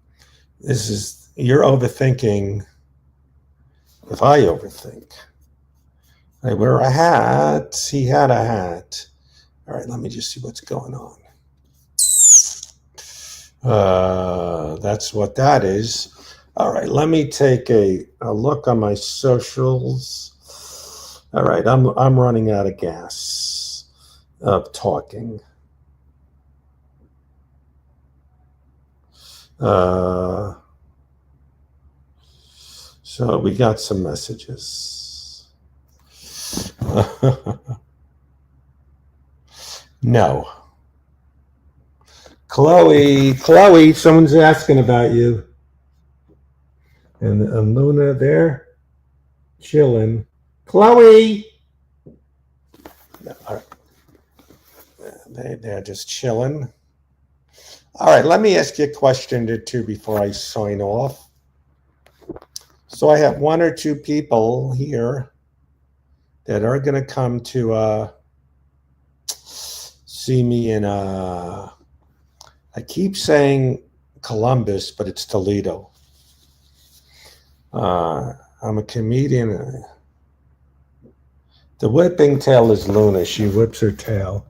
[SPEAKER 1] you're overthinking. If I overthink, I wear a hat. He had a hat. All right, let me just see what's going on. That's what that is. All right, let me take a look on my socials. All right, I'm running out of gas of talking. So we got some messages. No. Chloe, someone's asking about you. And Luna there, chilling. Chloe! No, all right. They're just chilling. All right, let me ask you a question or two before I sign off. So I have one or two people here that are going to come to see me in, I keep saying Columbus, but it's Toledo. I'm a comedian. The whipping tail is Luna. She whips her tail.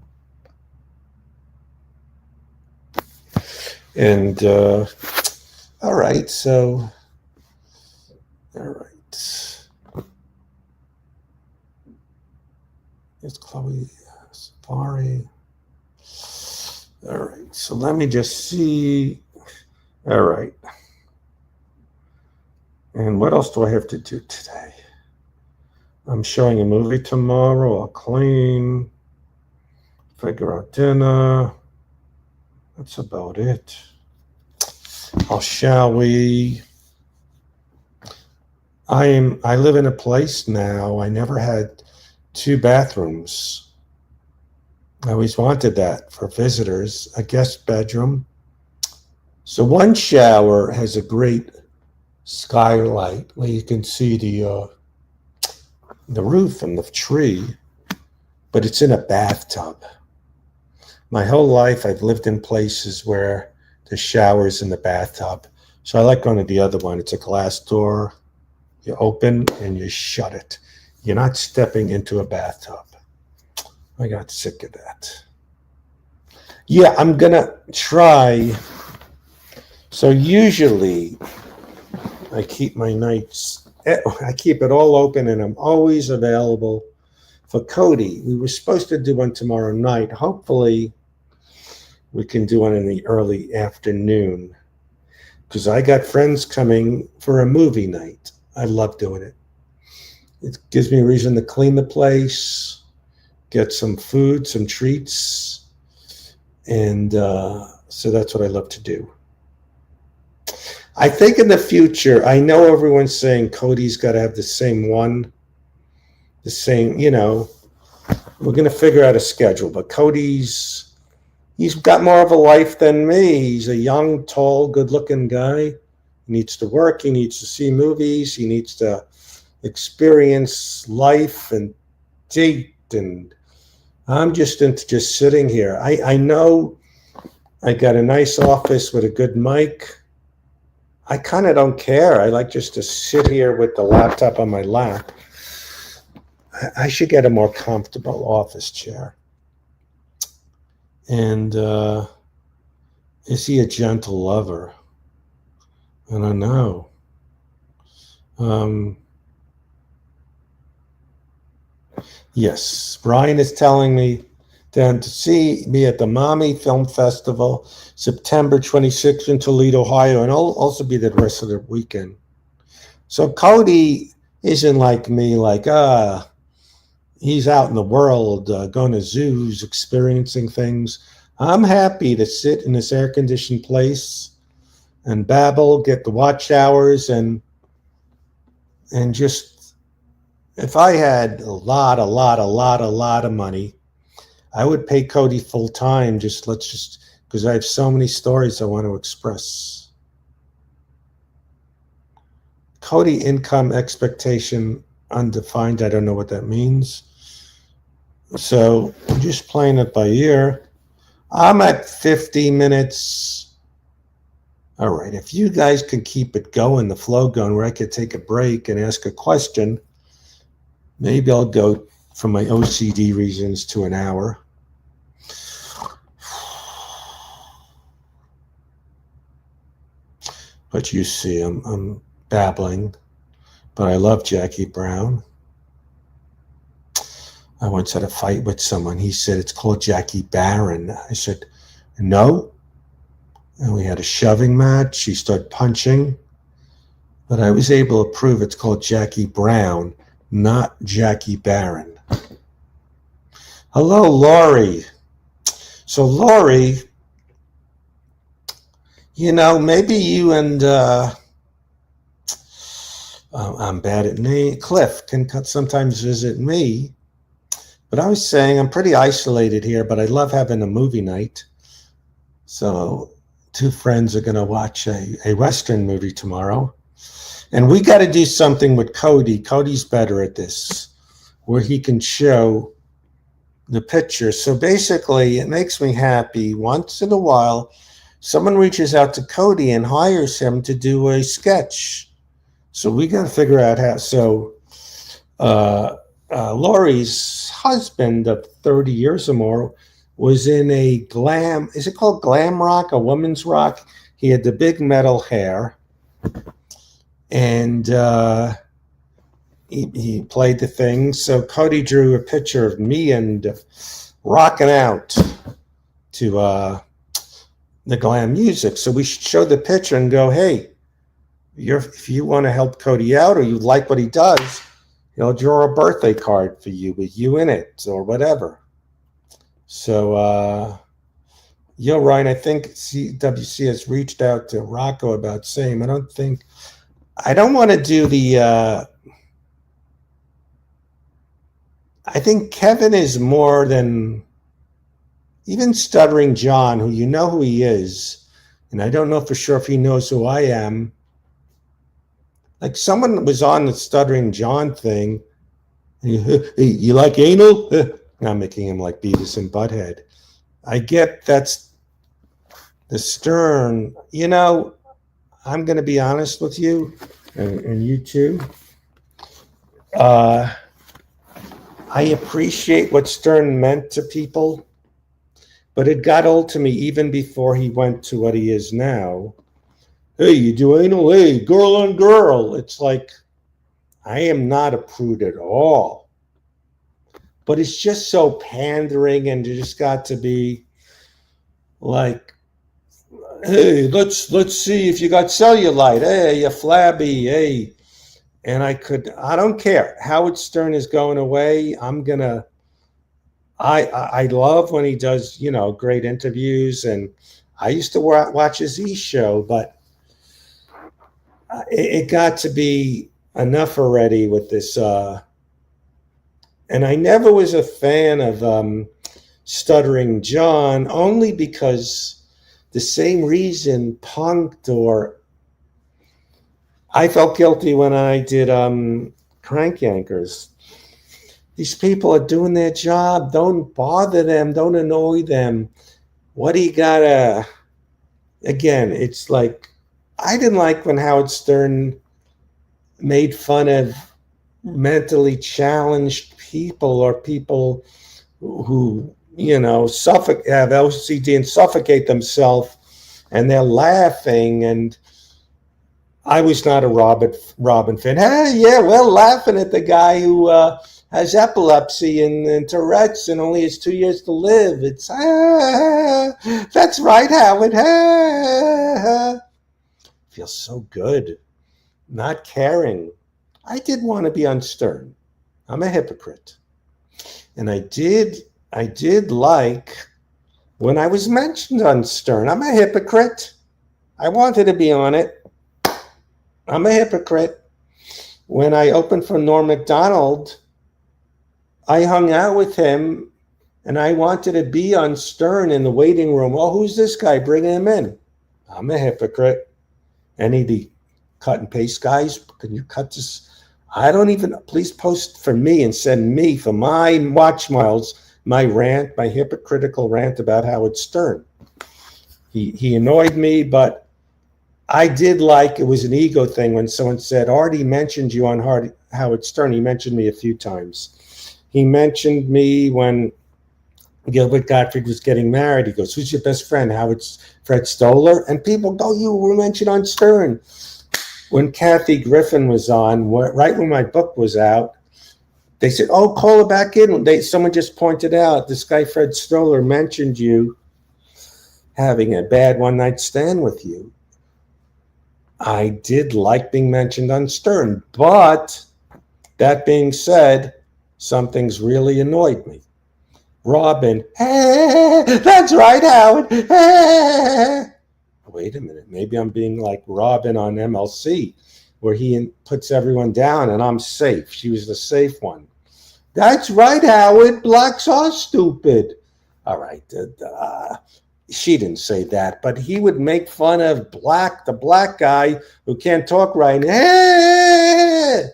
[SPEAKER 1] And all right, so all right. It's Chloe Safari. All right, so let me just see. All right. And what else do I have to do today? I'm showing a movie tomorrow. I'll clean, figure out dinner. That's about it. Shall we? I live in a place now. I never had 2 bathrooms. I always wanted that for visitors, a guest bedroom. So one shower has a great skylight where you can see the roof and the tree, but it's in a bathtub. My whole life I've lived in places where the shower's in the bathtub. So I like going to the other one. It's a glass door. You open and you shut it. You're not stepping into a bathtub. I got sick of that. Yeah, I'm going to try. So usually I keep my nights, I keep it all open and I'm always available for Cody. We were supposed to do one tomorrow night. Hopefully we can do one in the early afternoon because I got friends coming for a movie night. I love doing it. It gives me a reason to clean the place, get some food, some treats. And so that's what I love to do. I think in the future, I know everyone's saying Cody's got to have the same one, the same, we're going to figure out a schedule. But he's got more of a life than me. He's a young, tall, good-looking guy. He needs to work. He needs to see movies. He needs to experience life and date. And I'm just into just sitting here. I know I got a nice office with a good mic. I kind of don't care. I like just to sit here with the laptop on my lap. I should get a more comfortable office chair. And is he a gentle lover? I don't know. Yes, Brian is telling me to see me at the Mommy Film Festival, September 26th in Toledo, Ohio, and I'll also be there the rest of the weekend. So Cody isn't like me, he's out in the world, going to zoos, experiencing things. I'm happy to sit in this air-conditioned place and babble, get the watch hours, and just If I had a lot of money, I would pay Cody full time. Because I have so many stories I want to express. Cody income expectation undefined. I don't know what that means. So I'm just playing it by ear. I'm at 50 minutes. All right. If you guys can keep it going, the flow going, where I could take a break and ask a question, maybe I'll go for my OCD reasons to an hour. But you see, I'm babbling. But I love Jackie Brown. I once had a fight with someone. He said it's called Jackie Barron. I said, no. And we had a shoving match. He started punching. But I was able to prove it's called Jackie Brown, not Jackie Barron. Hello, Lori. So, Lori, maybe you and I'm bad at name. Cliff can sometimes visit me. But I was saying I'm pretty isolated here, but I love having a movie night. So 2 friends are going to watch a Western movie tomorrow. And we got to do something with Cody. Cody's better at this, where he can show the picture. So basically, it makes me happy. Once in a while, someone reaches out to Cody and hires him to do a sketch. So we got to figure out how. So Laurie's husband of 30 years or more was in a glam. Is it called glam rock? A woman's rock? He had the big metal hair. And he played the thing. So Cody drew a picture of me and rocking out to the glam music. So we should show the picture and go, hey, if you want to help Cody out or you like what he does, he'll draw a birthday card for you with you in it or whatever. So you're right. I think CWC has reached out to Rocco about same. I don't want to do the I think Kevin is more than even Stuttering John, who who he is, and I don't know for sure if he knows who I am. Like someone was on the Stuttering John thing. Hey, you like anal? I'm making him like Beavis and Butthead. I get that's the Stern. I'm going to be honest with you, and you too. I appreciate what Stern meant to people, but it got old to me even before he went to what he is now. Hey, you do anal? Hey, girl on girl. It's like, I am not a prude at all. But it's just so pandering, and you just got to be like, hey, let's see if you got cellulite. Hey, you flabby. Hey. And I don't care. Howard Stern is going away. I love when he does, great interviews. And I used to watch his E! Show, but it got to be enough already with this. And I never was a fan of Stuttering John, only because the same reason punked or I felt guilty when I did Crank Yankers. These people are doing their job. Don't bother them. Don't annoy them. What do you gotta... Again, it's like, I didn't like when Howard Stern made fun of mentally challenged people or people who, have OCD and suffocate themselves, and they're laughing. And I was not a Robin fan. Hey, yeah, well, laughing at the guy who has epilepsy and Tourette's and only has 2 years to live. It's, that's right, Howard. Feels so good. Not caring. I did want to be on Stern. I'm a hypocrite. And I did like when I was mentioned on Stern. I'm a hypocrite. I wanted to be on it. I'm a hypocrite. when I opened for Norm Macdonald, I hung out with him and I wanted to be on Stern in the waiting room. Oh, who's this guy? Bring him in. I'm a hypocrite. Any of the cut and paste guys, can you cut this? I don't even, please post for me and send me for my watch miles, my rant, my hypocritical rant about Howard Stern. He annoyed me, but I did like, it was an ego thing when someone said, Artie mentioned you on Howard Stern. He mentioned me a few times. He mentioned me when Gilbert Gottfried was getting married. He goes, who's your best friend? Fred Stoller? And people go, you were mentioned on Stern. When Kathy Griffin was on, right when my book was out, they said, oh, call her back in. Someone just pointed out, this guy Fred Stoller mentioned you having a bad one-night stand with you. I did like being mentioned on Stern, but that being said, some things really annoyed me. Robin, hey, that's right, Howard. Hey. Wait a minute, maybe I'm being like Robin on MLC, where he puts everyone down and I'm safe. She was the safe one. That's right, Howard. Blacks are stupid. All right. She didn't say that, but he would make fun of the black guy who can't talk right. Hey!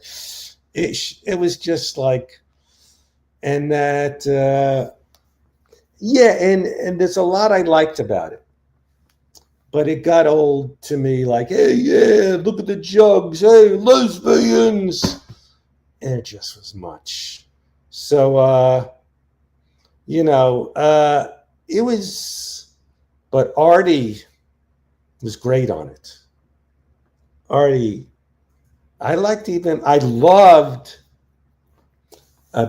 [SPEAKER 1] It was just like, and that, yeah, and there's a lot I liked about it. But it got old to me, like, hey, yeah, look at the jugs, hey, lesbians. And it just was much. So, it was, but Artie was great on it. Artie, I loved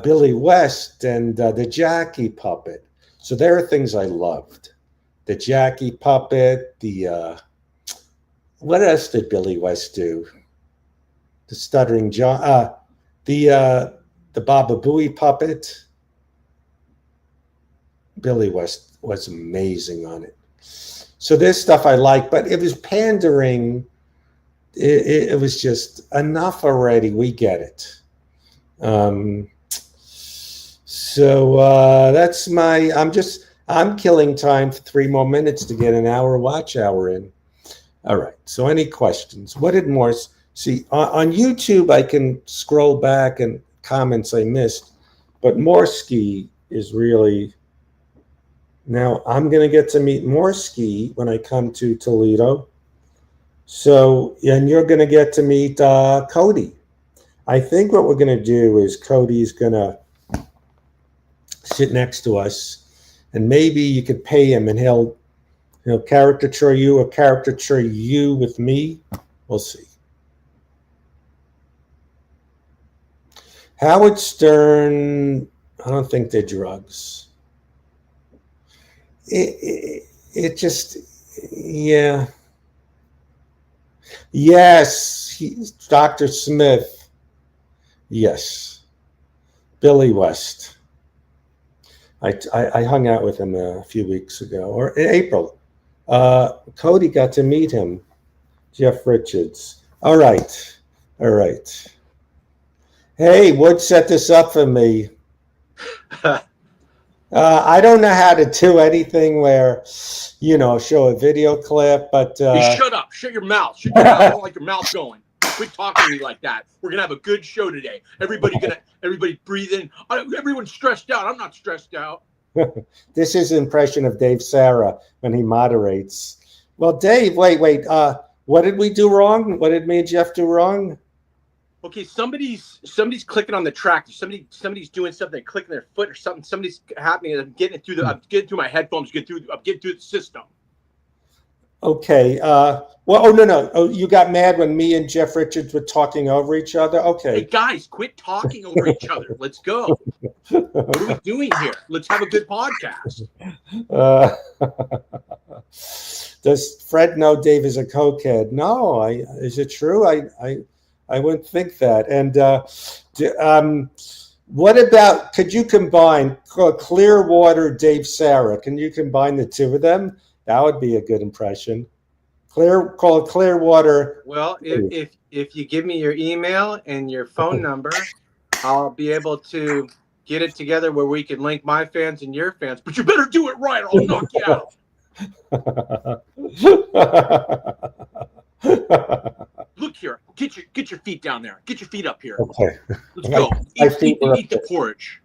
[SPEAKER 1] Billy West and the Jackie puppet. So there are things I loved. The Jackie puppet, what else did Billy West do? The Stuttering John, the Baba Booey puppet. Billy West was amazing on it. So there's stuff I like, but it was pandering. It was just enough already. We get it. So that's I'm killing time for 3 more minutes to get an hour watch hour in. All right. So any questions? What did Morse see on YouTube? I can scroll back and comments I missed, but Morsky is really, now I'm going to get to meet Morsky when I come to Toledo. So, and you're going to get to meet Cody. I think what we're going to do is Cody's going to sit next to us. And maybe you could pay him and he'll caricature you or caricature you with me. We'll see. Howard Stern, I don't think they're drugs. It just, yeah. Yes, Dr. Smith. Yes. Billy West. I hung out with him a few weeks ago, or in April. Cody got to meet him, Jeff Richards. All right. Hey, Wood set this up for me. I don't know how to do anything where, show a video clip, but...
[SPEAKER 3] Hey, shut up. Shut your mouth. Shut your mouth. I don't like your mouth going. Quit talking to me like that. We're going to have a good show today. Everybody breathe in. Everyone's stressed out. I'm not stressed out.
[SPEAKER 1] This is an impression of Dave Sarah when he moderates. Well, Dave, wait. What did we do wrong? What did me and Jeff do wrong?
[SPEAKER 3] Okay, somebody's clicking on the track. Somebody's doing something, clicking their foot or something. Somebody's happening. I'm getting through my headphones. I'm getting through the system.
[SPEAKER 1] Okay. No. Oh, you got mad when me and Jeff Richards were talking over each other? Okay.
[SPEAKER 3] Hey, guys, quit talking over each other. Let's go. What are we doing here? Let's have a good podcast.
[SPEAKER 1] Does Fred know Dave is a cokehead? No. Is it true? I wouldn't think that. And what about, could you combine Clearwater, Dave Sarah? Can you combine the two of them? That would be a good impression. Call it Clearwater.
[SPEAKER 3] Well, if you give me your email and your phone number, I'll be able to get it together where we can link my fans and your fans. But you better do it right, or I'll knock you out. Look here, get your feet down there. Get your feet up here.
[SPEAKER 1] Okay.
[SPEAKER 3] Let's go. Eat the porridge.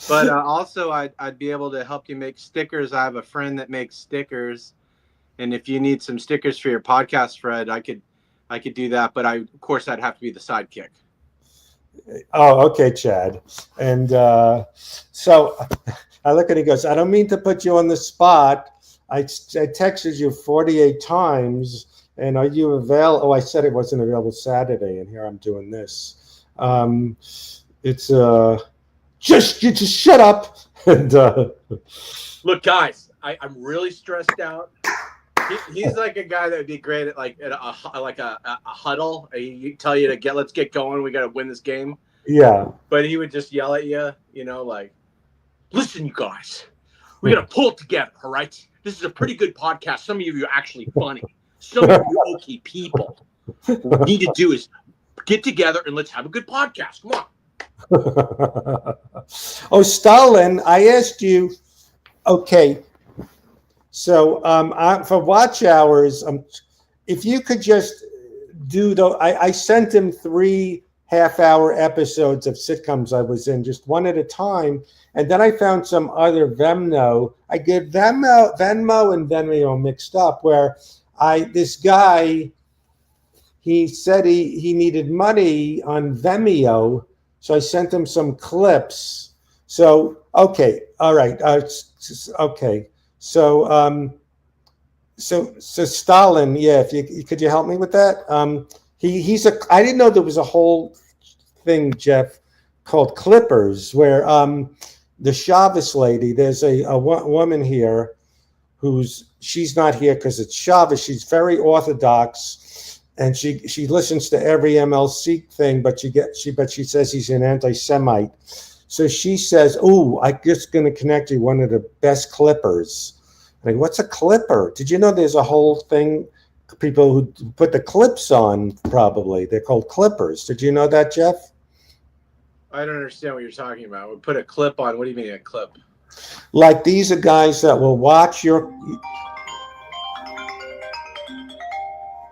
[SPEAKER 3] But also, I'd be able to help you make stickers. I have a friend that makes stickers, and if you need some stickers for your podcast, Fred, I could do that. But of course, I'd have to be the sidekick.
[SPEAKER 1] Oh, okay, Chad. And so I look at it, he goes, I don't mean to put you on the spot. I texted you 48 times, and are you available? Oh, I said it wasn't available Saturday, and here I'm doing this. It's you just shut up. And
[SPEAKER 3] look, guys, I'm really stressed out. He's like a guy that would be great at a huddle. He tell you to let's get going. We got to win this game.
[SPEAKER 1] Yeah.
[SPEAKER 3] But he would just yell at you, like, listen, you guys, we got to pull it together. All right. This is a pretty good podcast. Some of you are actually funny. Some of you okay people. What we need to do is get together and let's have a good podcast. Come on.
[SPEAKER 1] Oh, Stalin, I asked you, okay, so for watch hours, if you could just do I sent him 3 half-hour episodes of sitcoms I was in, just one at a time, and then I found some other Venmo. I get Venmo and Vimeo mixed up, where this guy, he said he needed money on Vimeo, so I sent him some clips. So okay, all right, okay. So Stalin, yeah, could you help me with that? I didn't know there was a whole thing, Jeff, called Clippers, where the Shabbos lady, there's a woman here she's not here because it's Shabbos. She's very orthodox, and she listens to every MLC thing, but she says he's an anti-Semite. So she says, "Oh, I'm just going to connect you one of the best Clippers." Like, what's a clipper? Did you know there's a whole thing? People who put the clips on, probably they're called clippers. Did you know that, Jeff?
[SPEAKER 3] I don't understand what you're talking about. We put a clip on. What do you mean a clip?
[SPEAKER 1] Like, these are guys that will watch your.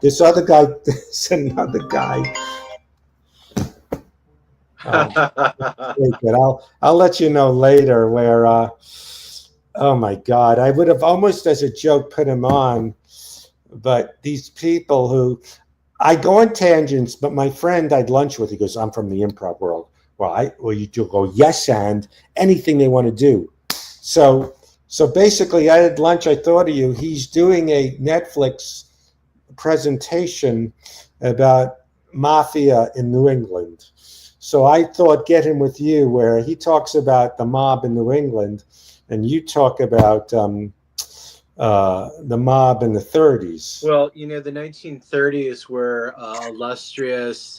[SPEAKER 1] This other guy. There's another guy. I'll let you know later where. Oh my God! I would have almost, as a joke, put him on. But these people who, I go on tangents, but my friend I had lunch with, he goes, I'm from the improv world. Well, you do go, yes, and anything they want to do. So basically, I had lunch, I thought of you. He's doing a Netflix presentation about mafia in New England. So I thought, get him with you, where he talks about the mob in New England, and you talk about the mob in the 30s.
[SPEAKER 3] Well, the 1930s were illustrious.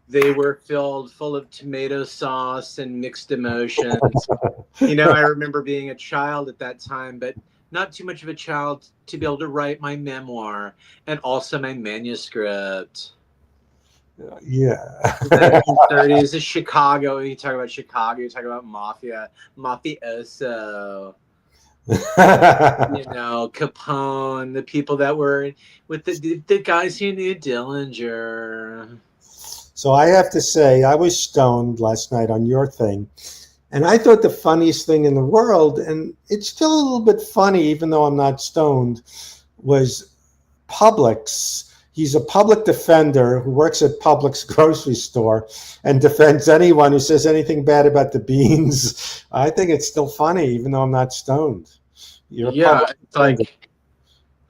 [SPEAKER 3] They were full of tomato sauce and mixed emotions. I remember being a child at that time, but not too much of a child to be able to write my memoir and also my manuscript.
[SPEAKER 1] Yeah.
[SPEAKER 3] The 1930s is Chicago. You talk about Chicago, you talk about mafia, mafioso. Capone, the people that were with the guys who knew Dillinger.
[SPEAKER 1] So I have to say, I was stoned last night on your thing, and I thought the funniest thing in the world, and it's still a little bit funny even though I'm not stoned, was Publix. He's a public defender who works at Publix grocery store and defends anyone who says anything bad about the beans. I think it's still funny, even though I'm not stoned.
[SPEAKER 3] It's like,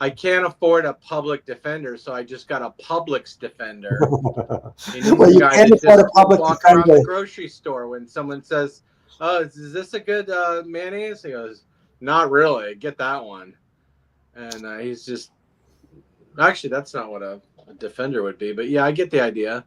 [SPEAKER 3] I can't afford a public defender, so I just got a Publix defender.
[SPEAKER 1] Well, you can't afford a public
[SPEAKER 3] walk
[SPEAKER 1] defender.
[SPEAKER 3] Around the grocery store when someone says, "Oh, is this a good mayonnaise?" He goes, "Not really. Get that one." And he's just. Actually, that's not what a defender would be, but yeah, I get the idea.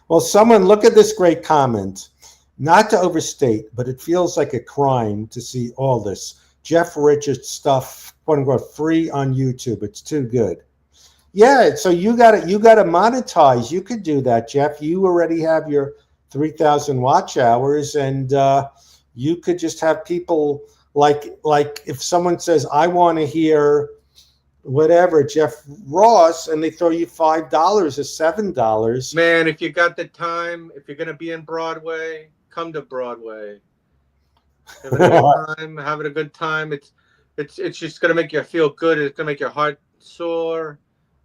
[SPEAKER 1] Well, someone look at this great comment. Not to overstate, but it feels like a crime to see all this. Jeff Richards stuff, quote unquote, free on YouTube. It's too good. Yeah, so you got to monetize. You could do that, Jeff. You already have your 3,000 watch hours, and you could just have people like if someone says, I want to hear whatever Jeff Ross, and they throw you $5 or $7.
[SPEAKER 3] Man, if you got the time, if you're gonna be in Broadway, come to Broadway. Having a good time, having a good time. It's just gonna make you feel good. It's gonna make your heart soar.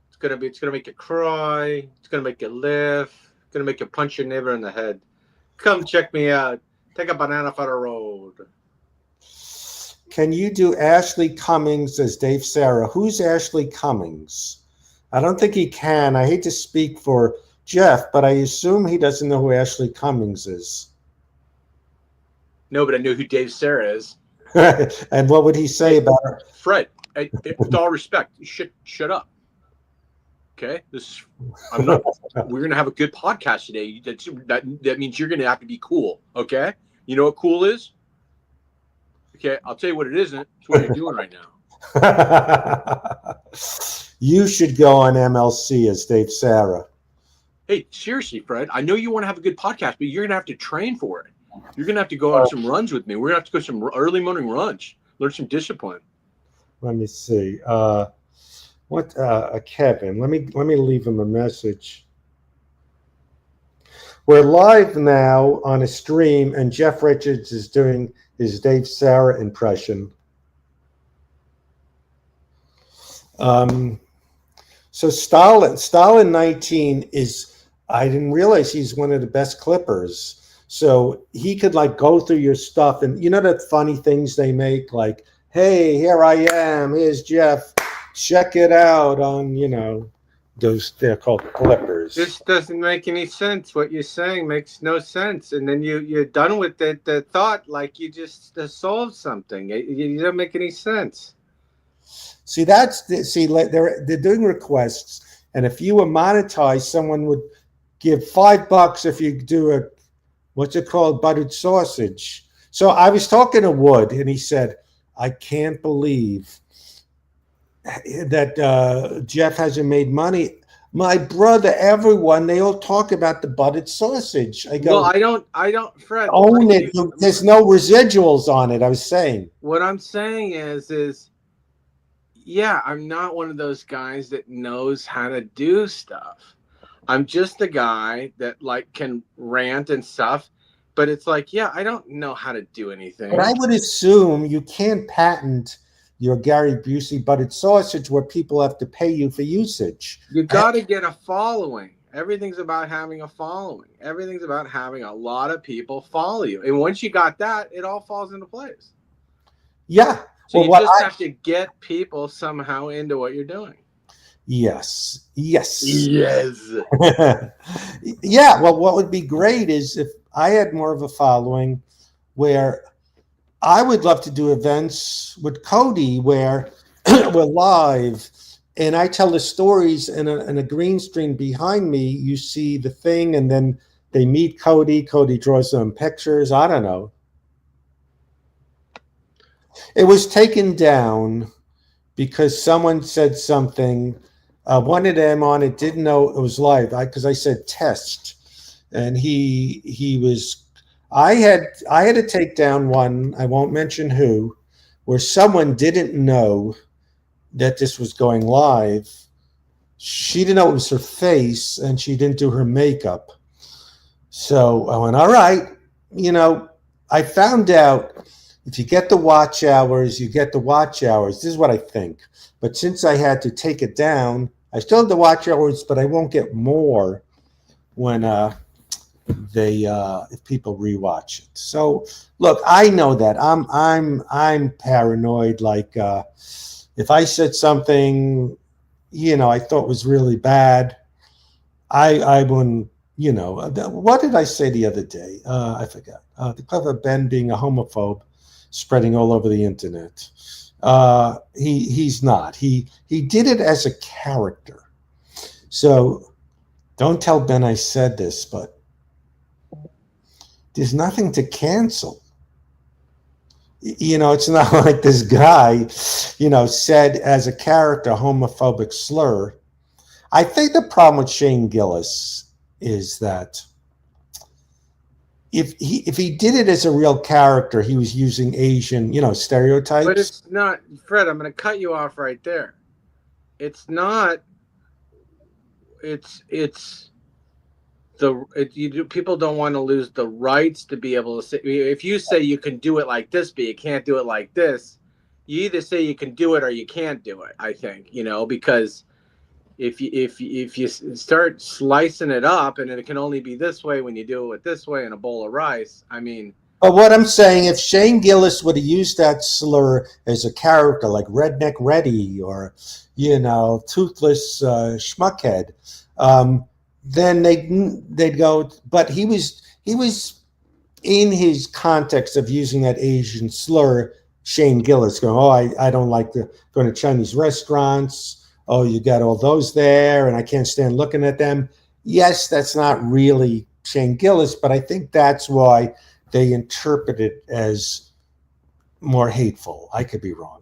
[SPEAKER 3] It's gonna make you cry. It's gonna make you laugh. It's gonna make you punch your neighbor in the head. Come check me out. Take a banana for the road.
[SPEAKER 1] Can you do Ashley Cummings as Dave Sarah? Who's Ashley Cummings? I don't think he can. I hate to speak for Jeff, but I assume he doesn't know who Ashley Cummings is.
[SPEAKER 3] No, but I know who Dave Sarah is.
[SPEAKER 1] And what would he say about her?
[SPEAKER 3] Fred, with all respect, shut up. Okay, I'm not. We're gonna have a good podcast today. That means you're gonna have to be cool. Okay, you know what cool is? Okay, I'll tell you what it isn't. It's what you're doing right now.
[SPEAKER 1] You should go on MLC as Dave Sarah.
[SPEAKER 3] Hey, seriously, Fred, I know you want to have a good podcast, but you're gonna have to train for it. You're gonna have to go on some runs with me. We're gonna have to go some early morning runs, learn some discipline.
[SPEAKER 1] Let me see. Kevin? Let me leave him a message. We're live now on a stream, and Jeff Richards is doing his Dave Sarah impression. So Stalin 19 is, I didn't realize he's one of the best clippers. So he could like go through your stuff, and you know that funny things they make, like, hey, here I am, here's Jeff, check it out on, those, they're called clippers.
[SPEAKER 3] This doesn't make any sense. What you're saying makes no sense. And then you're done with the thought like you just solved something. You don't make any sense.
[SPEAKER 1] See, they're doing requests, and if you were monetized, someone would give $5 if you do a, what's it called, buttered sausage. So I was talking to Wood, and he said, I can't believe that Jeff hasn't made money. My brother, everyone, they all talk about the buttered sausage. I go,
[SPEAKER 3] well, I don't, Fred.
[SPEAKER 1] Own it. There's no residuals on it. I was saying.
[SPEAKER 3] What I'm saying is, yeah, I'm not one of those guys that knows how to do stuff. I'm just a guy that like can rant and stuff. But it's like, yeah, I don't know how to do anything.
[SPEAKER 1] But I would assume you can't patent your Gary Busey buttered sausage where people have to pay you for usage.
[SPEAKER 3] You got to get a following. Everything's about having a following. Everything's about having a lot of people follow you. And once you got that, it all falls into place.
[SPEAKER 1] Yeah.
[SPEAKER 3] So you just have to get people somehow into what you're doing.
[SPEAKER 1] Yes.
[SPEAKER 3] Yeah.
[SPEAKER 1] Well, what would be great is if I had more of a following, where I would love to do events with Cody where we're live and I tell the stories and a green screen behind me. You see the thing, and then they meet Cody. Cody draws them pictures. I don't know. It was taken down because someone said something. One of them on it didn't know it was live because I said test, and he was. I had to take down one. I won't mention who, where someone didn't know that this was going live. She didn't know it was her face, and she didn't do her makeup. So I went, all right. I found out if you get the watch hours, you get the watch hours. This is what I think. But since I had to take it down, I still have the watch hours, but I won't get more when if people rewatch it. So look, I know that I'm paranoid. Like if I said something, I thought was really bad, I wouldn't. What did I say the other day? I forgot. The clever Ben being a homophobe, spreading all over the internet. He's not. He did it as a character. So don't tell Ben I said this, but there's nothing to cancel. It's not like this guy, said as a character homophobic slur. I think the problem with Shane Gillis is that if he did it as a real character, he was using Asian,
[SPEAKER 3] But
[SPEAKER 1] stereotypes.
[SPEAKER 3] it's not, Fred. I'm going to cut you off right there. It's not. It's people don't want to lose the rights to be able to say. If you say you can do it like this, but you can't do it like this, you either say you can do it or you can't do it. I think because if you start slicing it up and it can only be this way when you do it with this way in a bowl of rice. I mean,
[SPEAKER 1] But what I'm saying, if Shane Gillis would have used that slur as a character like Redneck Reddy or, Toothless Schmuckhead, then they'd go. But he was in his context of using that Asian slur. Shane Gillis going, oh, I don't like going to Chinese restaurants. Oh, you got all those there, and I can't stand looking at them. Yes, that's not really Shane Gillis, but I think that's why they interpret it as more hateful. I could be wrong.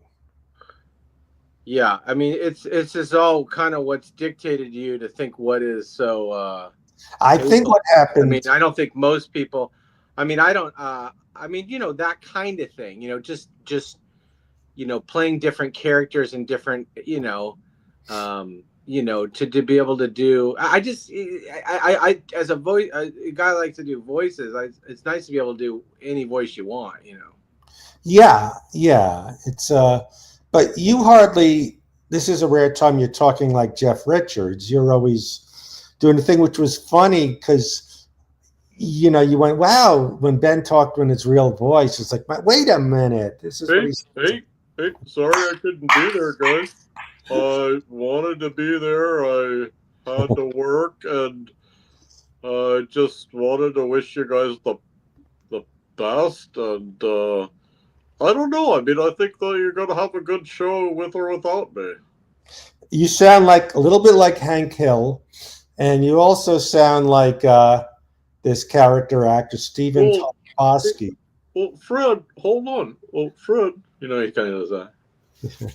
[SPEAKER 3] yeah, I mean, it's just all kind of what's dictated to you to think what is so.
[SPEAKER 1] I think what happened.
[SPEAKER 3] I mean, I don't think most people. I mean, I don't. I mean, that kind of thing. Just playing different characters and different. To be able to do. I as a voice, a guy likes to do voices. It's nice to be able to do any voice you want.
[SPEAKER 1] Yeah. It's but you hardly. This is a rare time you're talking like Jeff Richards. You're always doing the thing, which was funny because you went, wow, when Ben talked in his real voice. It's like, wait a minute, this is what he's.
[SPEAKER 4] Hey, sorry I couldn't be there, guys. I wanted to be there. I had to work, and I just wanted to wish you guys the best. And I don't know. I mean, I think that you're going to have a good show with or without me.
[SPEAKER 1] You sound like a little bit like Hank Hill, and you also sound like this character actor Stephen Toposky.
[SPEAKER 4] Well, Fred, hold on. Well, Fred, he kind of does that.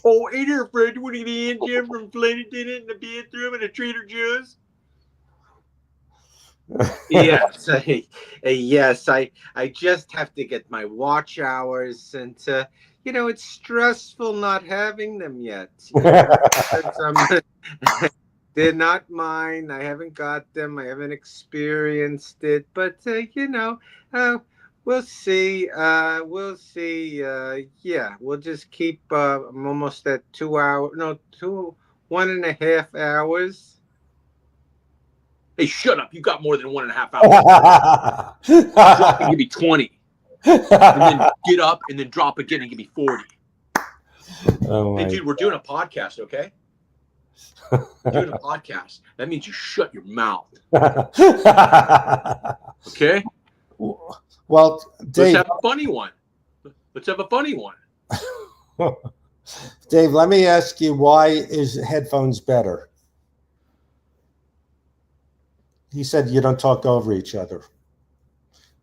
[SPEAKER 4] Oh, hey there, Fred. What are you in Jim from Flight Attendant in the bathroom at a Trader Joe's?
[SPEAKER 3] Yes, yes. I just have to get my watch hours, and it's stressful not having them yet. They're not mine. I haven't got them. I haven't experienced it, but we'll see. We'll see. Yeah, we'll just keep. I'm almost at 2 hours. No, 1.5 hours. Hey, shut up! You got more than 1.5 hours. Drop and give me 20, and then get up and then drop again and give me 40.
[SPEAKER 1] Oh
[SPEAKER 3] hey, dude, we're doing a podcast, okay? We're doing a podcast. That means you shut your mouth. Okay?
[SPEAKER 1] Well, Dave,
[SPEAKER 3] let's have a funny one.
[SPEAKER 1] Dave, let me ask you, why is headphones better? He said you don't talk over each other.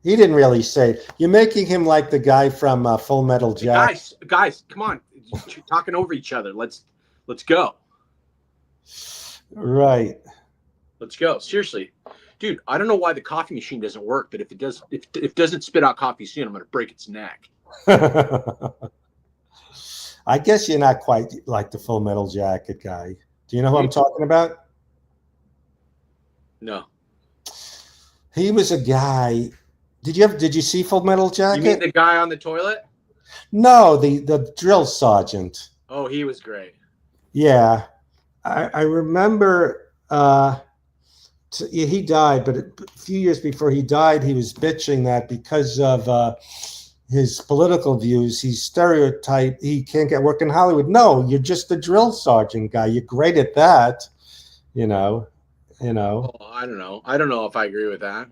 [SPEAKER 1] He didn't really say it. You're making him like the guy from Full Metal Jacket.
[SPEAKER 3] Hey guys, come on. You're talking over each other. Let's go.
[SPEAKER 1] Right.
[SPEAKER 3] Let's go. Seriously. Dude, I don't know why the coffee machine doesn't work, but if it doesn't spit out coffee soon, I'm going to break its neck.
[SPEAKER 1] I guess you're not quite like the Full Metal Jacket guy. Do you know who I'm talking about?
[SPEAKER 3] No.
[SPEAKER 1] He was a guy. Did you see Full Metal Jacket?
[SPEAKER 3] You mean the guy on the toilet?
[SPEAKER 1] No, the drill sergeant.
[SPEAKER 3] Oh, he was great.
[SPEAKER 1] Yeah. I remember he died, but a few years before he died, he was bitching that because of his political views, he's stereotyped. He can't get work in Hollywood. No, you're just the drill sergeant guy. You're great at that, Oh,
[SPEAKER 3] I don't know. I don't know if I agree with that.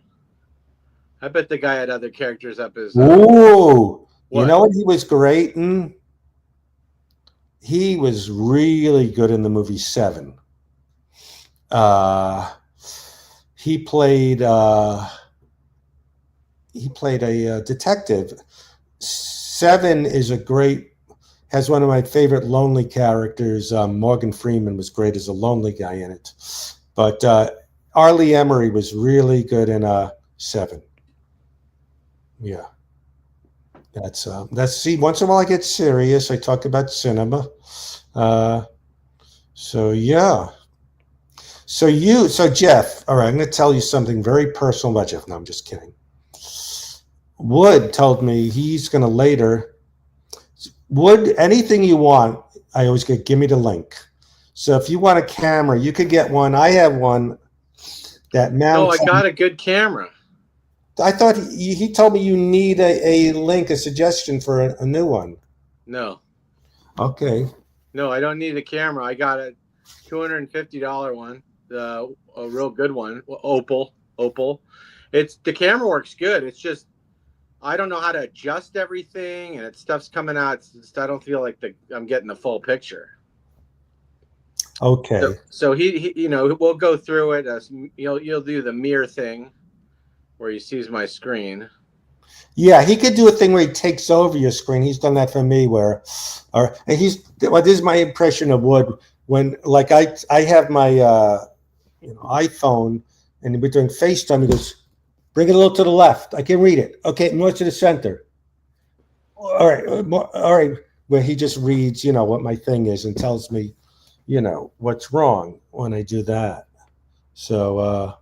[SPEAKER 3] I bet the guy had other characters up his.
[SPEAKER 1] Ooh, what? You know what he was great in? He was really good in the movie Seven. He played a detective. Seven is has one of my favorite lonely characters. Morgan Freeman was great as a lonely guy in it. But Arlie Emery was really good in Seven. Yeah. That's see, once in a while I get serious. I talk about cinema. So yeah. So Jeff, all right, I'm gonna tell you something very personal about Jeff. No, I'm just kidding. Wood told me he's gonna later. Wood, anything you want, I always get, give me the link. So if you want a camera, you could get one. I have one that mounts.
[SPEAKER 3] No, I got a good camera.
[SPEAKER 1] I thought he told me you need a link, a suggestion for a new one.
[SPEAKER 3] No.
[SPEAKER 1] Okay.
[SPEAKER 3] No, I don't need a camera. I got a $250 one, a real good one, Opal. The camera works good. It's just I don't know how to adjust everything, and stuff's coming out. I don't feel like I'm getting the full picture.
[SPEAKER 1] Okay.
[SPEAKER 3] So he we'll go through it. You'll do the mirror thing, where he sees my screen.
[SPEAKER 1] Yeah, he could do a thing where he takes over your screen. He's done that for me. This is my impression of Wood when, like, I have my iPhone, and we're doing FaceTime. He goes, bring it a little to the left. I can read it. Okay, more to the center. All right. Where he just reads, what my thing is and tells me, what's wrong when I do that. So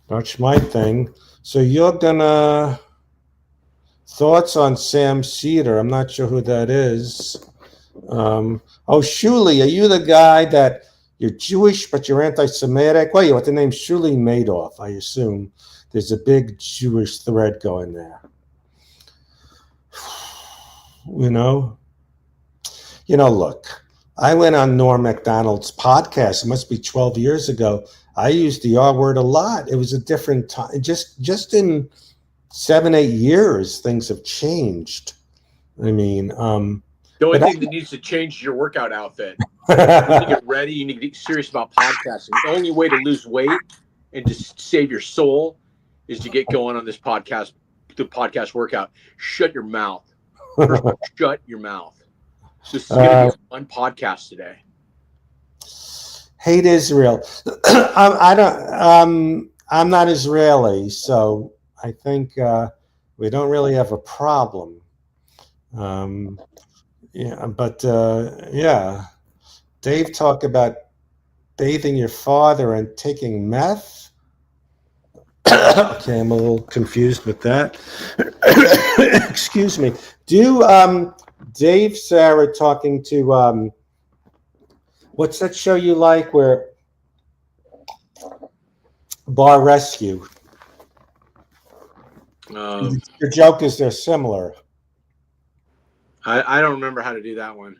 [SPEAKER 1] that's my thing. So you're gonna thoughts on Sam Cedar? I'm not sure who that is. Shuli, are you the guy that you're Jewish but you're anti-Semitic? Well, what's the name? Shuli Madoff, I assume. There's a big Jewish thread going there. Look, I went on Norm Macdonald's podcast. It must be 12 years ago. I used the R word a lot. It was a different time. Just in 7-8 years, things have changed. I mean,
[SPEAKER 3] the only thing that needs to change is your workout outfit. You need to get ready. You need to get serious about podcasting. The only way to lose weight and just save your soul is to get going on this podcast, the podcast workout. Shut your mouth. First, shut your mouth. This is going to be a fun podcast today.
[SPEAKER 1] Hate Israel. I'm not Israeli, so I think we don't really have a problem. Dave talked about bathing your father and taking meth. Okay, I'm a little confused with that. Excuse me. Dave, Sarah talking to what's that show you like where Bar Rescue? Your joke is they're similar.
[SPEAKER 3] I don't remember how to do that one.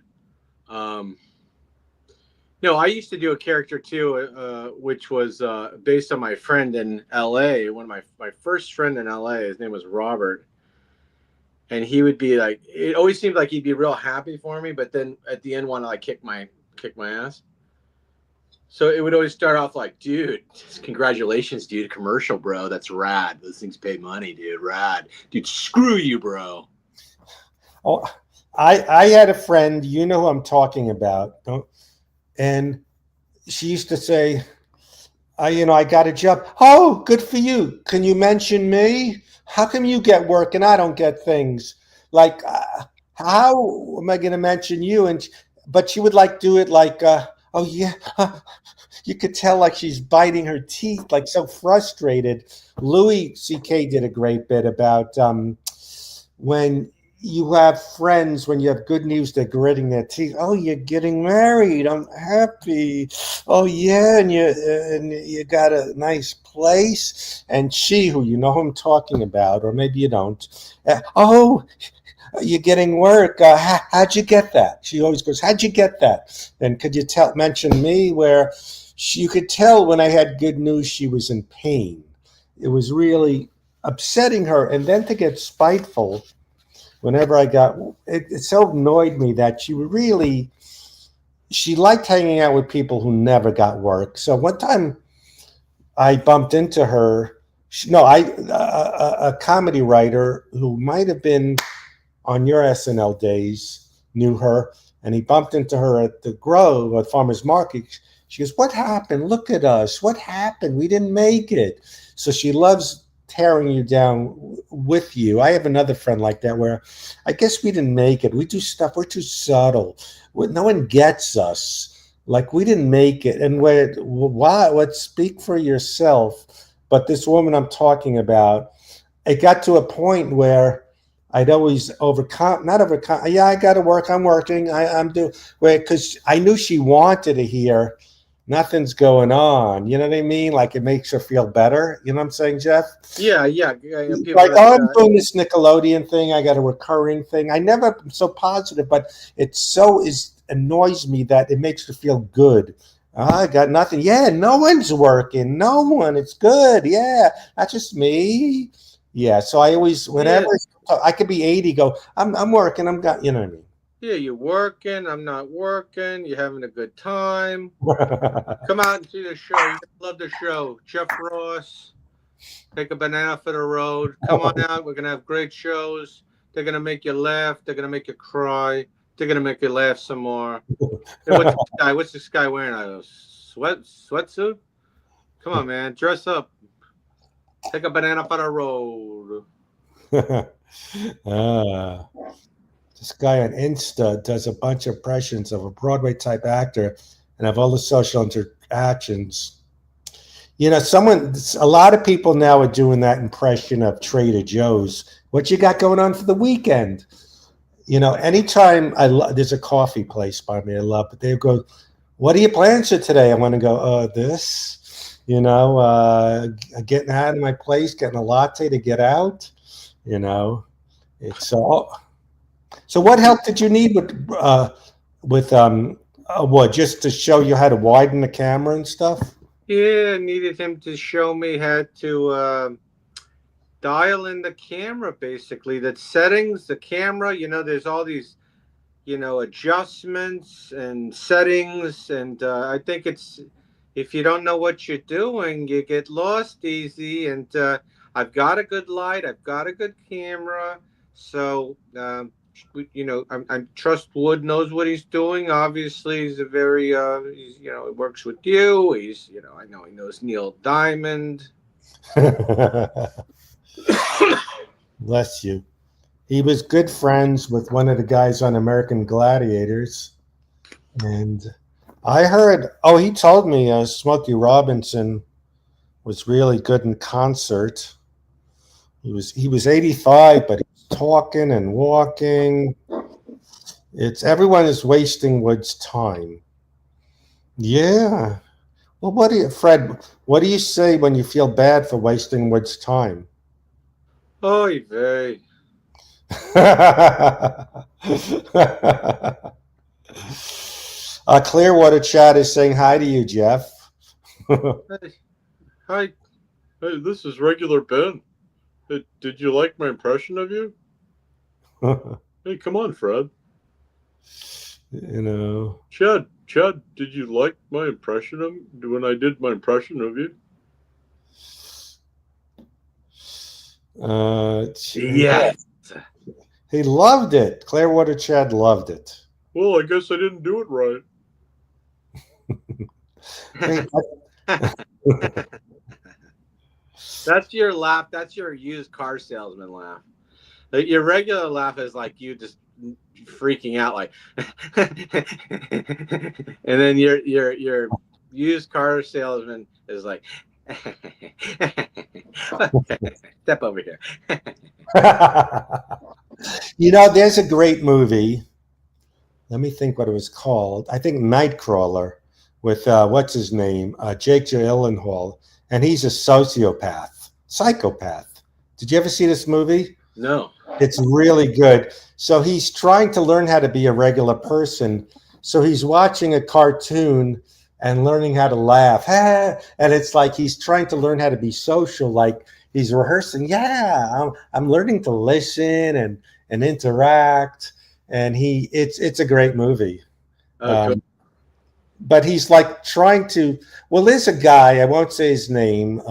[SPEAKER 3] No, I used to do a character too, which was based on my friend in LA. One of my first friend in LA, his name was Robert. And he would be like, it always seemed like he'd be real happy for me, but then at the end want to like kick my ass. So it would always start off like, dude, congratulations, dude, commercial, bro. That's rad. Those things pay money, dude. Rad. Dude, screw you, bro.
[SPEAKER 1] Oh, I had a friend, you know who I'm talking about, and she used to say, I got a job. Oh, good for you. Can you mention me? How come you get work and I don't get things? Like, how am I going to mention you? But she would like do it like, oh yeah. You could tell like she's biting her teeth, like so frustrated. Louis C.K. did a great bit about when you have friends, when you have good news, they're gritting their teeth. Oh, you're getting married. I'm happy. Oh, yeah, and you got a nice place. And she, who you know who I'm talking about, or maybe you don't. You're getting work. How'd you get that? She always goes, how'd you get that? And could you mention me? Where you could tell when I had good news, she was in pain. It was really upsetting her. And then to get spiteful, whenever I got it so annoyed me that she liked hanging out with people who never got work. So one time I bumped into her. A comedy writer who might have been on your SNL days knew her, and he bumped into her at the Grove at Farmers Market. She goes, "What happened? Look at us. What happened? We didn't make it." So she loves tearing you down with you. I have another friend like that where I guess we didn't make it. We do stuff. We're too subtle. No one gets us. Like we didn't make it. And why? What? Speak for yourself. But this woman I'm talking about, it got to a point where I'd always not overcome. Yeah, I got to work. I'm working. I'm doing, because I knew she wanted to hear nothing's going on. You know what I mean? Like it makes her feel better. You know what I'm saying, Jeff?
[SPEAKER 3] Yeah. People
[SPEAKER 1] Like,
[SPEAKER 3] that,
[SPEAKER 1] oh, I'm doing this Nickelodeon thing. I got a recurring thing. I never am so positive, but annoys me that it makes her feel good. I got nothing. Yeah, no one's working. No one. It's good. Yeah, that's just me. Yeah. So I always, whenever I could be 80, go, I'm working. You know what
[SPEAKER 3] yeah, you're working. I'm not working. You're having a good time.
[SPEAKER 1] I mean?
[SPEAKER 3] Come out and see the show. You love the show. Jeff Ross. Take a banana for the road. Come on out. We're gonna have great shows. They're gonna make you laugh. They're gonna make you cry. They're gonna make you laugh some more. Hey, what's this guy wearing? A sweatsuit? Come on, man. Dress up. Take a banana for the road.
[SPEAKER 1] This guy on Insta does a bunch of impressions of a Broadway type actor and of all the social interactions. You know, a lot of people now are doing that impression of Trader Joe's. What you got going on for the weekend? You know, anytime there's a coffee place by me, I love it. They go, "What are your plans for today?" I want to go, this, getting out of my place, getting a latte to get out. You know, it's all. So, what help did you need with what? Just to show you how to widen the camera and stuff?
[SPEAKER 3] Yeah, needed him to show me how to dial in the camera, basically. The settings, the camera, there's all these, adjustments and settings. And I think if you don't know what you're doing, you get lost easy. And I've got a good light, I've got a good camera. So, I trust Wood knows what he's doing. Obviously, he's a very, he works with you. I know he knows Neil Diamond.
[SPEAKER 1] Bless you. He was good friends with one of the guys on American Gladiators. And I heard, he told me Smokey Robinson was really good in concert. He was 85, but he was talking and walking. Everyone is wasting Wood's time. Yeah. Well, Fred, what do you say when you feel bad for wasting Wood's time?
[SPEAKER 3] Oy vey.
[SPEAKER 1] Clearwater chat is saying hi to you, Jeff.
[SPEAKER 3] Hi.
[SPEAKER 4] Hey, this is regular Ben. Hey, did you like my impression of you? Hey, come on, Fred. Chad, did you like my impression of when I did my impression of you?
[SPEAKER 3] Yes.
[SPEAKER 1] He loved it. Clearwater Chad loved it.
[SPEAKER 4] Well, I guess I didn't do it right.
[SPEAKER 3] That's your laugh. That's your used car salesman laugh. Your regular laugh is like you just freaking out, like, and then your used car salesman is like, step over here.
[SPEAKER 1] There's a great movie. Let me think what it was called. I think Nightcrawler with what's his name, Jake Gyllenhaal, and he's a psychopath. Did you ever see this movie?
[SPEAKER 3] No.
[SPEAKER 1] It's really good. So he's trying to learn how to be a regular person. So he's watching a cartoon and learning how to laugh. And it's like he's trying to learn how to be social. Like he's rehearsing. Yeah, I'm learning to listen and interact. And it's a great movie.
[SPEAKER 3] Cool.
[SPEAKER 1] But he's like trying to. Well, there's a guy. I won't say his name.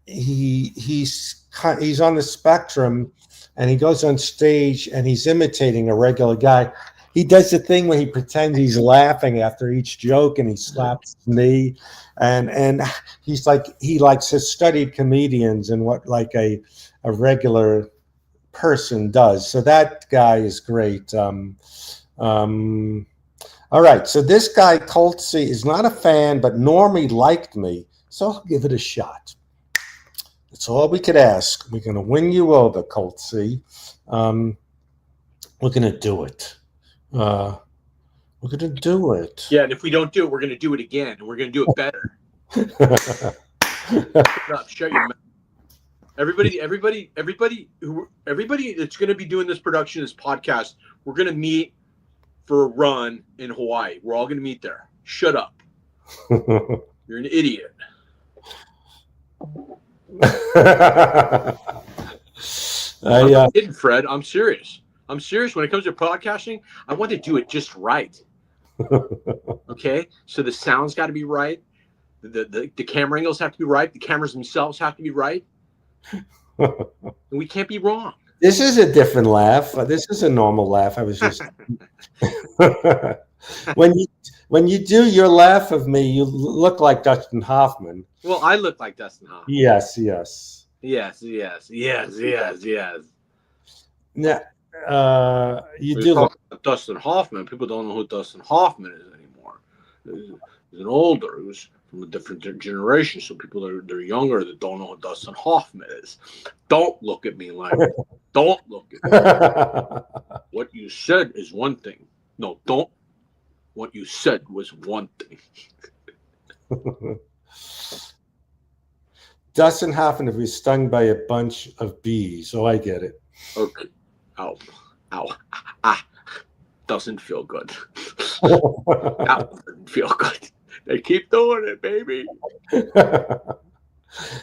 [SPEAKER 1] He's he's on the spectrum, and he goes on stage and he's imitating a regular guy. He does the thing where he pretends he's laughing after each joke, and he slaps his knee, and he's like he has studied comedians and what like a regular person does. So that guy is great. All right, so this guy Colt C is not a fan, but Normie liked me, so I'll give it a shot. That's all we could ask. We're going to win you over, Colt C. We're going to do it. We're going to do it.
[SPEAKER 3] Yeah, and if we don't do it, we're going to do it again, and we're going to do it better. Shut your mouth. Everybody that's going to be doing this production, this podcast, we're going to meet for a run in Hawaii. We're all going to meet there. Shut up. You're an idiot. I'm not kidding, Fred. I'm serious. I'm serious. When it comes to podcasting, I want to do it just right. Okay? So the sound's got to be right. The camera angles have to be right. The cameras themselves have to be right. And we can't be wrong.
[SPEAKER 1] This is a different laugh. This is a normal laugh. I was just when you do your laugh of me, you look like Dustin Hoffman.
[SPEAKER 3] Well, I look like Dustin Hoffman.
[SPEAKER 1] Yes. Now, you do look
[SPEAKER 3] like Dustin Hoffman. People don't know who Dustin Hoffman is anymore. He's an older. He was from a different generation. So people they're younger that don't know who Dustin Hoffman is. Don't look at me like that. Don't look at me. What you said is one thing. No, don't. What you said was one thing.
[SPEAKER 1] Dustin Hoffman if he's stung by a bunch of bees. Oh, I get it.
[SPEAKER 3] Okay. Ow. Ah. Doesn't feel good. That doesn't feel good. They keep doing it, baby.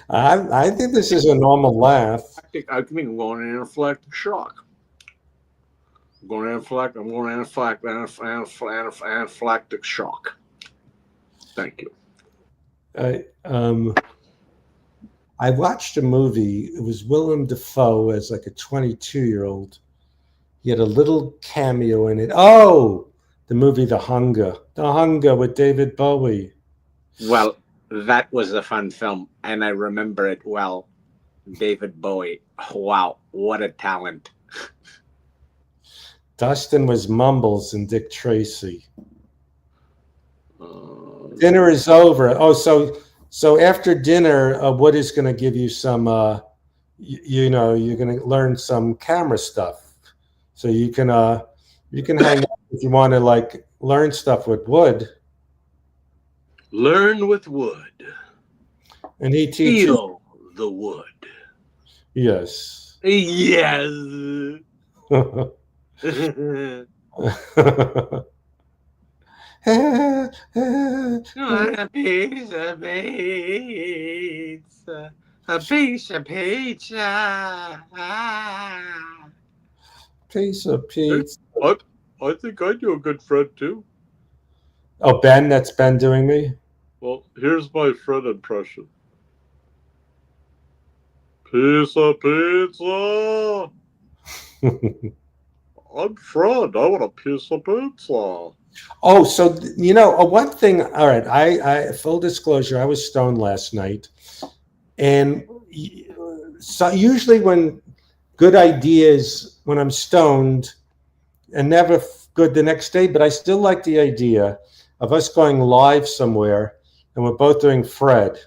[SPEAKER 1] I think this is a normal laugh.
[SPEAKER 3] I think I'm going to anaphylactic shock. I'm going to anaphylactic shock. Thank you.
[SPEAKER 1] I watched a movie. It was Willem Dafoe as like a 22-year-old. He had a little cameo in it. Oh, the movie The Hunger with David Bowie.
[SPEAKER 3] Well, that was a fun film, and I remember it well. David Bowie. Wow, what a talent.
[SPEAKER 1] Dustin was Mumbles and Dick Tracy. Dinner is over. Oh, so after dinner, Wood is going to give you some, you're going to learn some camera stuff. So you can hang out if you want to like learn stuff with Wood.
[SPEAKER 3] Learn with Wood.
[SPEAKER 1] And he teaches.
[SPEAKER 3] Feel the wood.
[SPEAKER 1] Yes.
[SPEAKER 3] Yes. A piece of pizza. A piece of pizza.
[SPEAKER 1] Piece of pizza.
[SPEAKER 4] I think I do a good Fred too.
[SPEAKER 1] Oh, Ben, that's Ben doing me?
[SPEAKER 4] Well, here's my Fred impression. Piece of pizza. I'm Fred. I want a piece of pizza.
[SPEAKER 1] Oh, so one thing. All right, I full disclosure, I was stoned last night, and so usually when good ideas when I'm stoned, and never good the next day, but I still like the idea of us going live somewhere, and we're both doing Fred,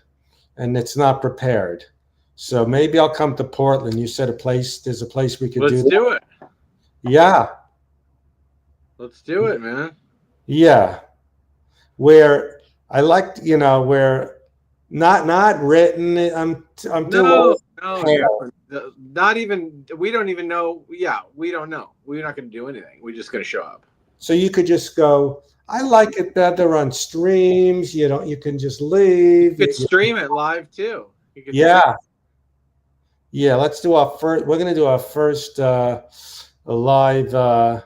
[SPEAKER 1] and it's not prepared. So maybe I'll come to Portland. You said there's a place we could do that.
[SPEAKER 3] Let's do it.
[SPEAKER 1] Yeah.
[SPEAKER 3] Let's do it, man.
[SPEAKER 1] Yeah. Where I like, where not written. I'm too old.
[SPEAKER 3] Not even. We don't even know. Yeah, we don't know. We're not going to do anything. We're just going to show up.
[SPEAKER 1] So you could just go. I like it better on streams. You can just leave.
[SPEAKER 3] You could stream it live too.
[SPEAKER 1] Yeah. Yeah. Let's do our first. We're going to do our first live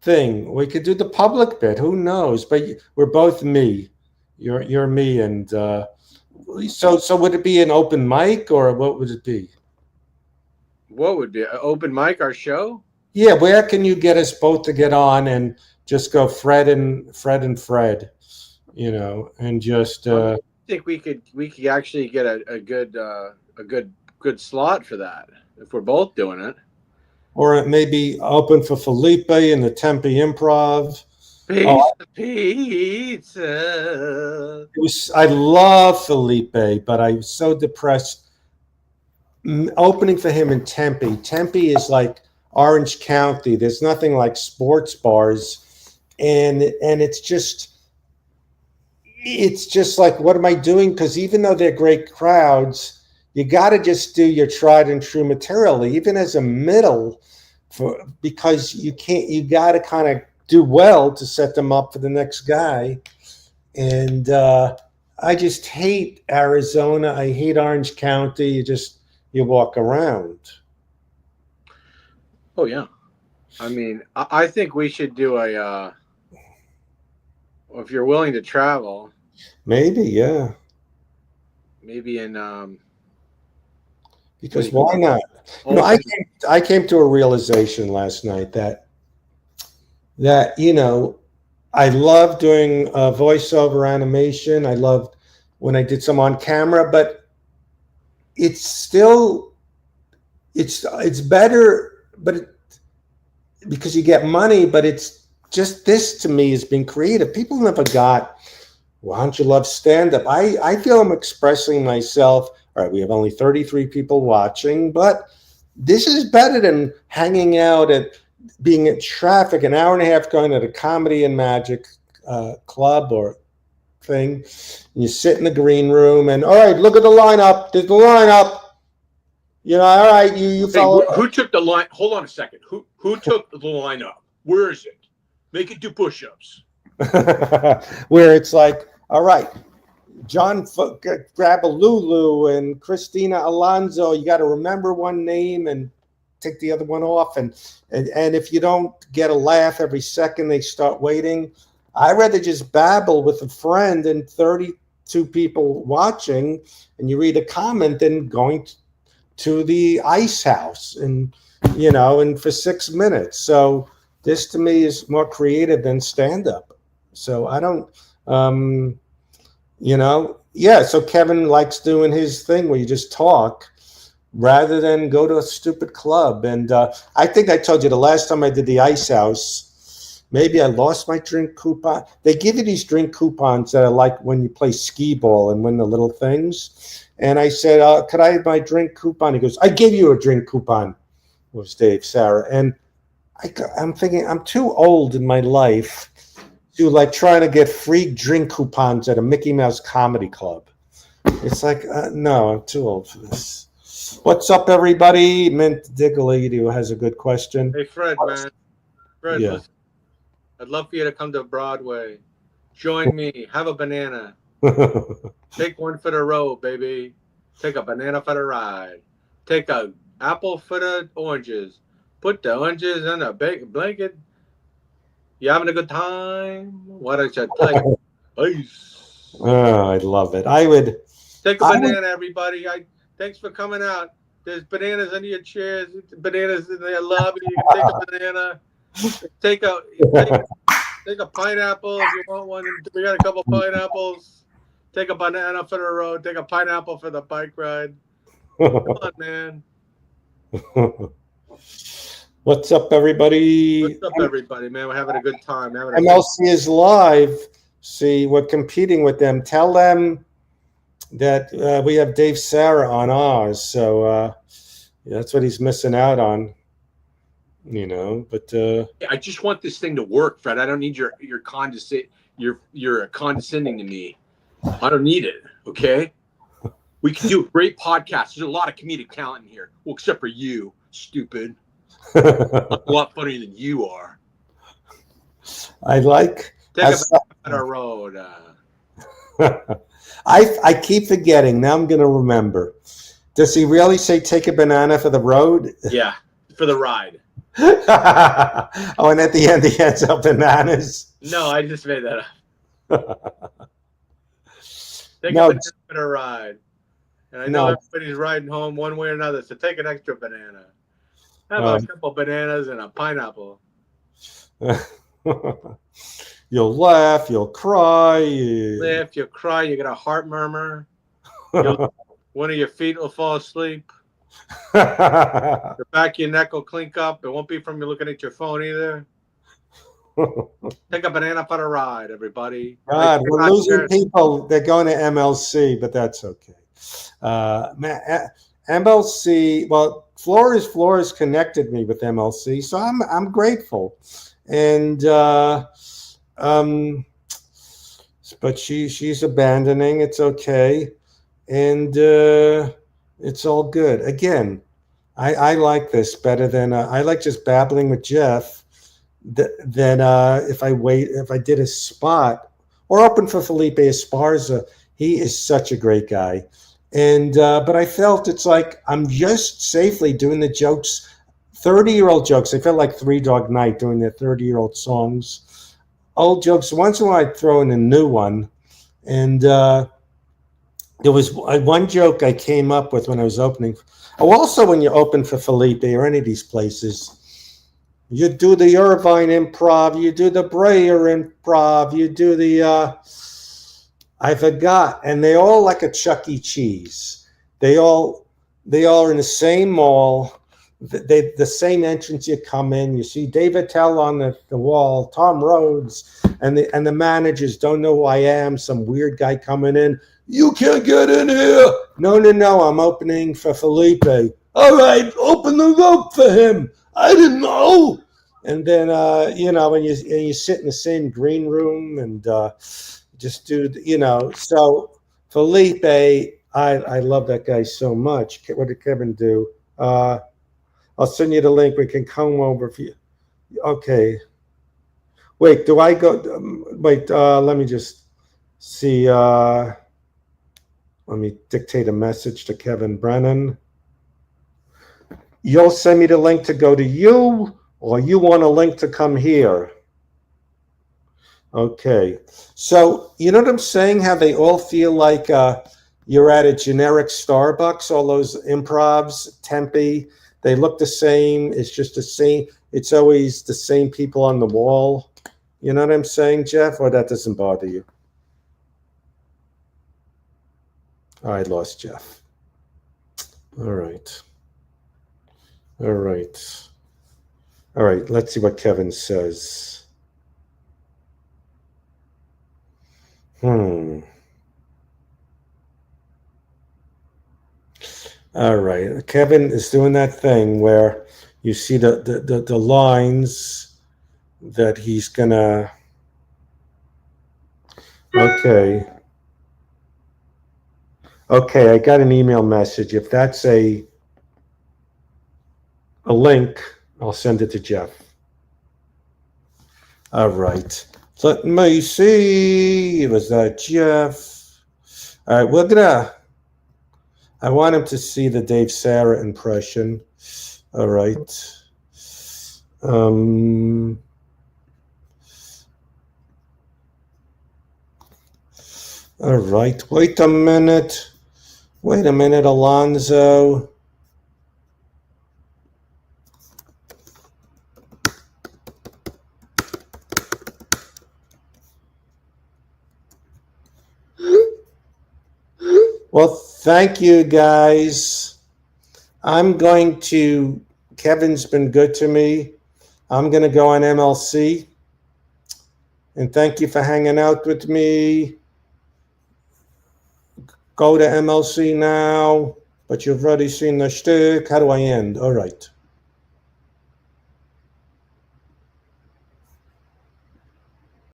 [SPEAKER 1] thing. We could do the public bit. Who knows? But we're both me. You're me, and so would it be an open mic or what would it be?
[SPEAKER 3] What would be open mic? Our show?
[SPEAKER 1] Yeah, where can you get us both to get on and just go Fred, and just
[SPEAKER 3] I think we could actually get a good slot for that if we're both doing it.
[SPEAKER 1] or maybe open for Felipe in the Tempe Improv.
[SPEAKER 3] Pizza.
[SPEAKER 1] I love Felipe, but I was so depressed. Opening for him in Tempe. Tempe is like Orange County. There's nothing like sports bars, and it's just like, what am I doing? Because even though they're great crowds, you got to just do your tried and true material, even as a middle, because you got to kind of do well to set them up for the next guy. And I just hate Arizona. I hate Orange County. You walk around.
[SPEAKER 3] Oh yeah, I mean, I think we should do if you're willing to travel,
[SPEAKER 1] Maybe, yeah.
[SPEAKER 3] maybe in
[SPEAKER 1] Because why not? I came to a realization last night that I love doing voiceover animation. I loved when I did some on camera, but it's still it's better, because you get money. But it's just, this to me has been creative. People never got, why don't you love stand-up? I feel I'm expressing myself. All right, we have only 33 people watching, but this is better than hanging out at being in traffic an hour and a half going to the Comedy and Magic club or thing. And you sit in the green room and, all right, look at the lineup. There's the lineup. All right, you follow.
[SPEAKER 5] Who took the line? Hold on a second. Who took the lineup? Where is it? Make it do push-ups.
[SPEAKER 1] Where it's like, all right, John grab a Lulu and Christina Alonso. You got to remember one name and take the other one off. And if you don't get a laugh every second, they start waiting. I'd rather just babble with a friend and 32 people watching, and you read a comment than going to the ice house and for 6 minutes. So this to me is more creative than stand-up. So I don't, so Kevin likes doing his thing where you just talk rather than go to a stupid club. And I think I told you the last time I did the ice house, maybe I lost my drink coupon. They give you these drink coupons that are like when you play skee ball and win the little things. And I said, could I have my drink coupon? He goes, I gave you a drink coupon. It was Dave Sarah. And I'm thinking, I'm too old in my life to like trying to get free drink coupons at a Mickey Mouse comedy club. It's like, no, I'm too old for this. What's up, everybody? Mint Diggly, who has a good question.
[SPEAKER 3] Hey, Fred, man. Fred,
[SPEAKER 1] Yeah.
[SPEAKER 3] listen, I'd love for you to come to Broadway. Join me. Have a banana. Take one for the road, baby. Take a banana for the ride. Take a apple for the oranges. Put the oranges in a blanket. You having a good time? Why don't you play? Peace.
[SPEAKER 1] Oh, I love it. I would
[SPEAKER 3] Take a banana, everybody. Thanks for coming out. There's bananas under your chairs. Bananas in the lobby. You can take a banana. Take a pineapple if you want one. We got a couple pineapples. Take a banana for the road. Take a pineapple for the bike ride. Come on, man.
[SPEAKER 1] What's up, everybody?
[SPEAKER 3] What's up, everybody, man? We're having a good time.
[SPEAKER 1] MLC is live. See, we're competing with them. Tell them that we have Dave Sarah on ours. So that's what he's missing out on. But
[SPEAKER 5] I just want this thing to work, Fred. I don't need your you're condescending to me. I don't need it. Okay. We can do a great podcast. There's a lot of comedic talent in here. Well, except for you, stupid. I'm a lot funnier than you are.
[SPEAKER 1] I like.
[SPEAKER 3] Take a banana road.
[SPEAKER 1] I keep forgetting. Now I'm going to remember. Does he really say take a banana for the road?
[SPEAKER 5] Yeah, for the ride.
[SPEAKER 1] Oh, and at the end he ends up bananas.
[SPEAKER 3] No, I just made that up. Take a banana for the ride. And I know everybody's riding home one way or another, so take an extra banana. How about a couple bananas and a pineapple?
[SPEAKER 1] You'll laugh, you'll cry.
[SPEAKER 3] Laugh, you'll cry, you get a heart murmur. One of your feet will fall asleep. The back of your neck will clink up. It won't be from you looking at your phone either. Take a banana for a ride, everybody.
[SPEAKER 1] God, we're losing people. They're going to MLC, but that's okay. MLC. Well, Flores connected me with MLC, so I'm grateful. And but she's abandoning. It's okay, and it's all good. Again, I like this better than I like just babbling with Jeff. Than if I did a spot or open for Felipe Esparza. He is such a great guy, and but I felt it's like I'm just safely doing the jokes, 30-year-old jokes. I felt like Three Dog Night doing their 30-year-old songs, old jokes. Once in a while I'd throw in a new one, and there was one joke I came up with when I was opening. Oh, also when you open for Felipe or any of these places, you do the Irvine Improv, you do the Breyer Improv, you do the, I forgot, and they all like a Chuck E. Cheese. They all are in the same mall, the same entrance you come in. You see Dave Attell on the wall, Tom Rhodes, and the managers don't know who I am, some weird guy coming in. You can't get in here. No, I'm opening for Felipe. All right, open the rope for him. I didn't know. And then, when you sit in the same green room and just do, so Felipe, I love that guy so much. What did Kevin do? I'll send you the link. We can come over for you. Okay. Wait, do I go? Let me just see. Let me dictate a message to Kevin Brennan. You'll send me the link to go to you, or you want a link to come here? Okay. So, you know what I'm saying? How they all feel like you're at a generic Starbucks, all those improvs, Tempe, they look the same. It's just the same. It's always the same people on the wall. You know what I'm saying, Jeff? Or that doesn't bother you? I lost Jeff. All right. Let's see what Kevin says. All right. Kevin is doing that thing where you see the lines that he's gonna. Okay, I got an email message. If that's a link, I'll send it to Jeff. All right. Let me see. Was that Jeff? All right, I want him to see the Dave Sarah impression. All right. All right. Wait a minute, Alonzo. Well, thank you, guys. Kevin's been good to me. I'm going to go on MLC. And thank you for hanging out with me. Go to MLC now, but you've already seen the shtick. How do I end? All right.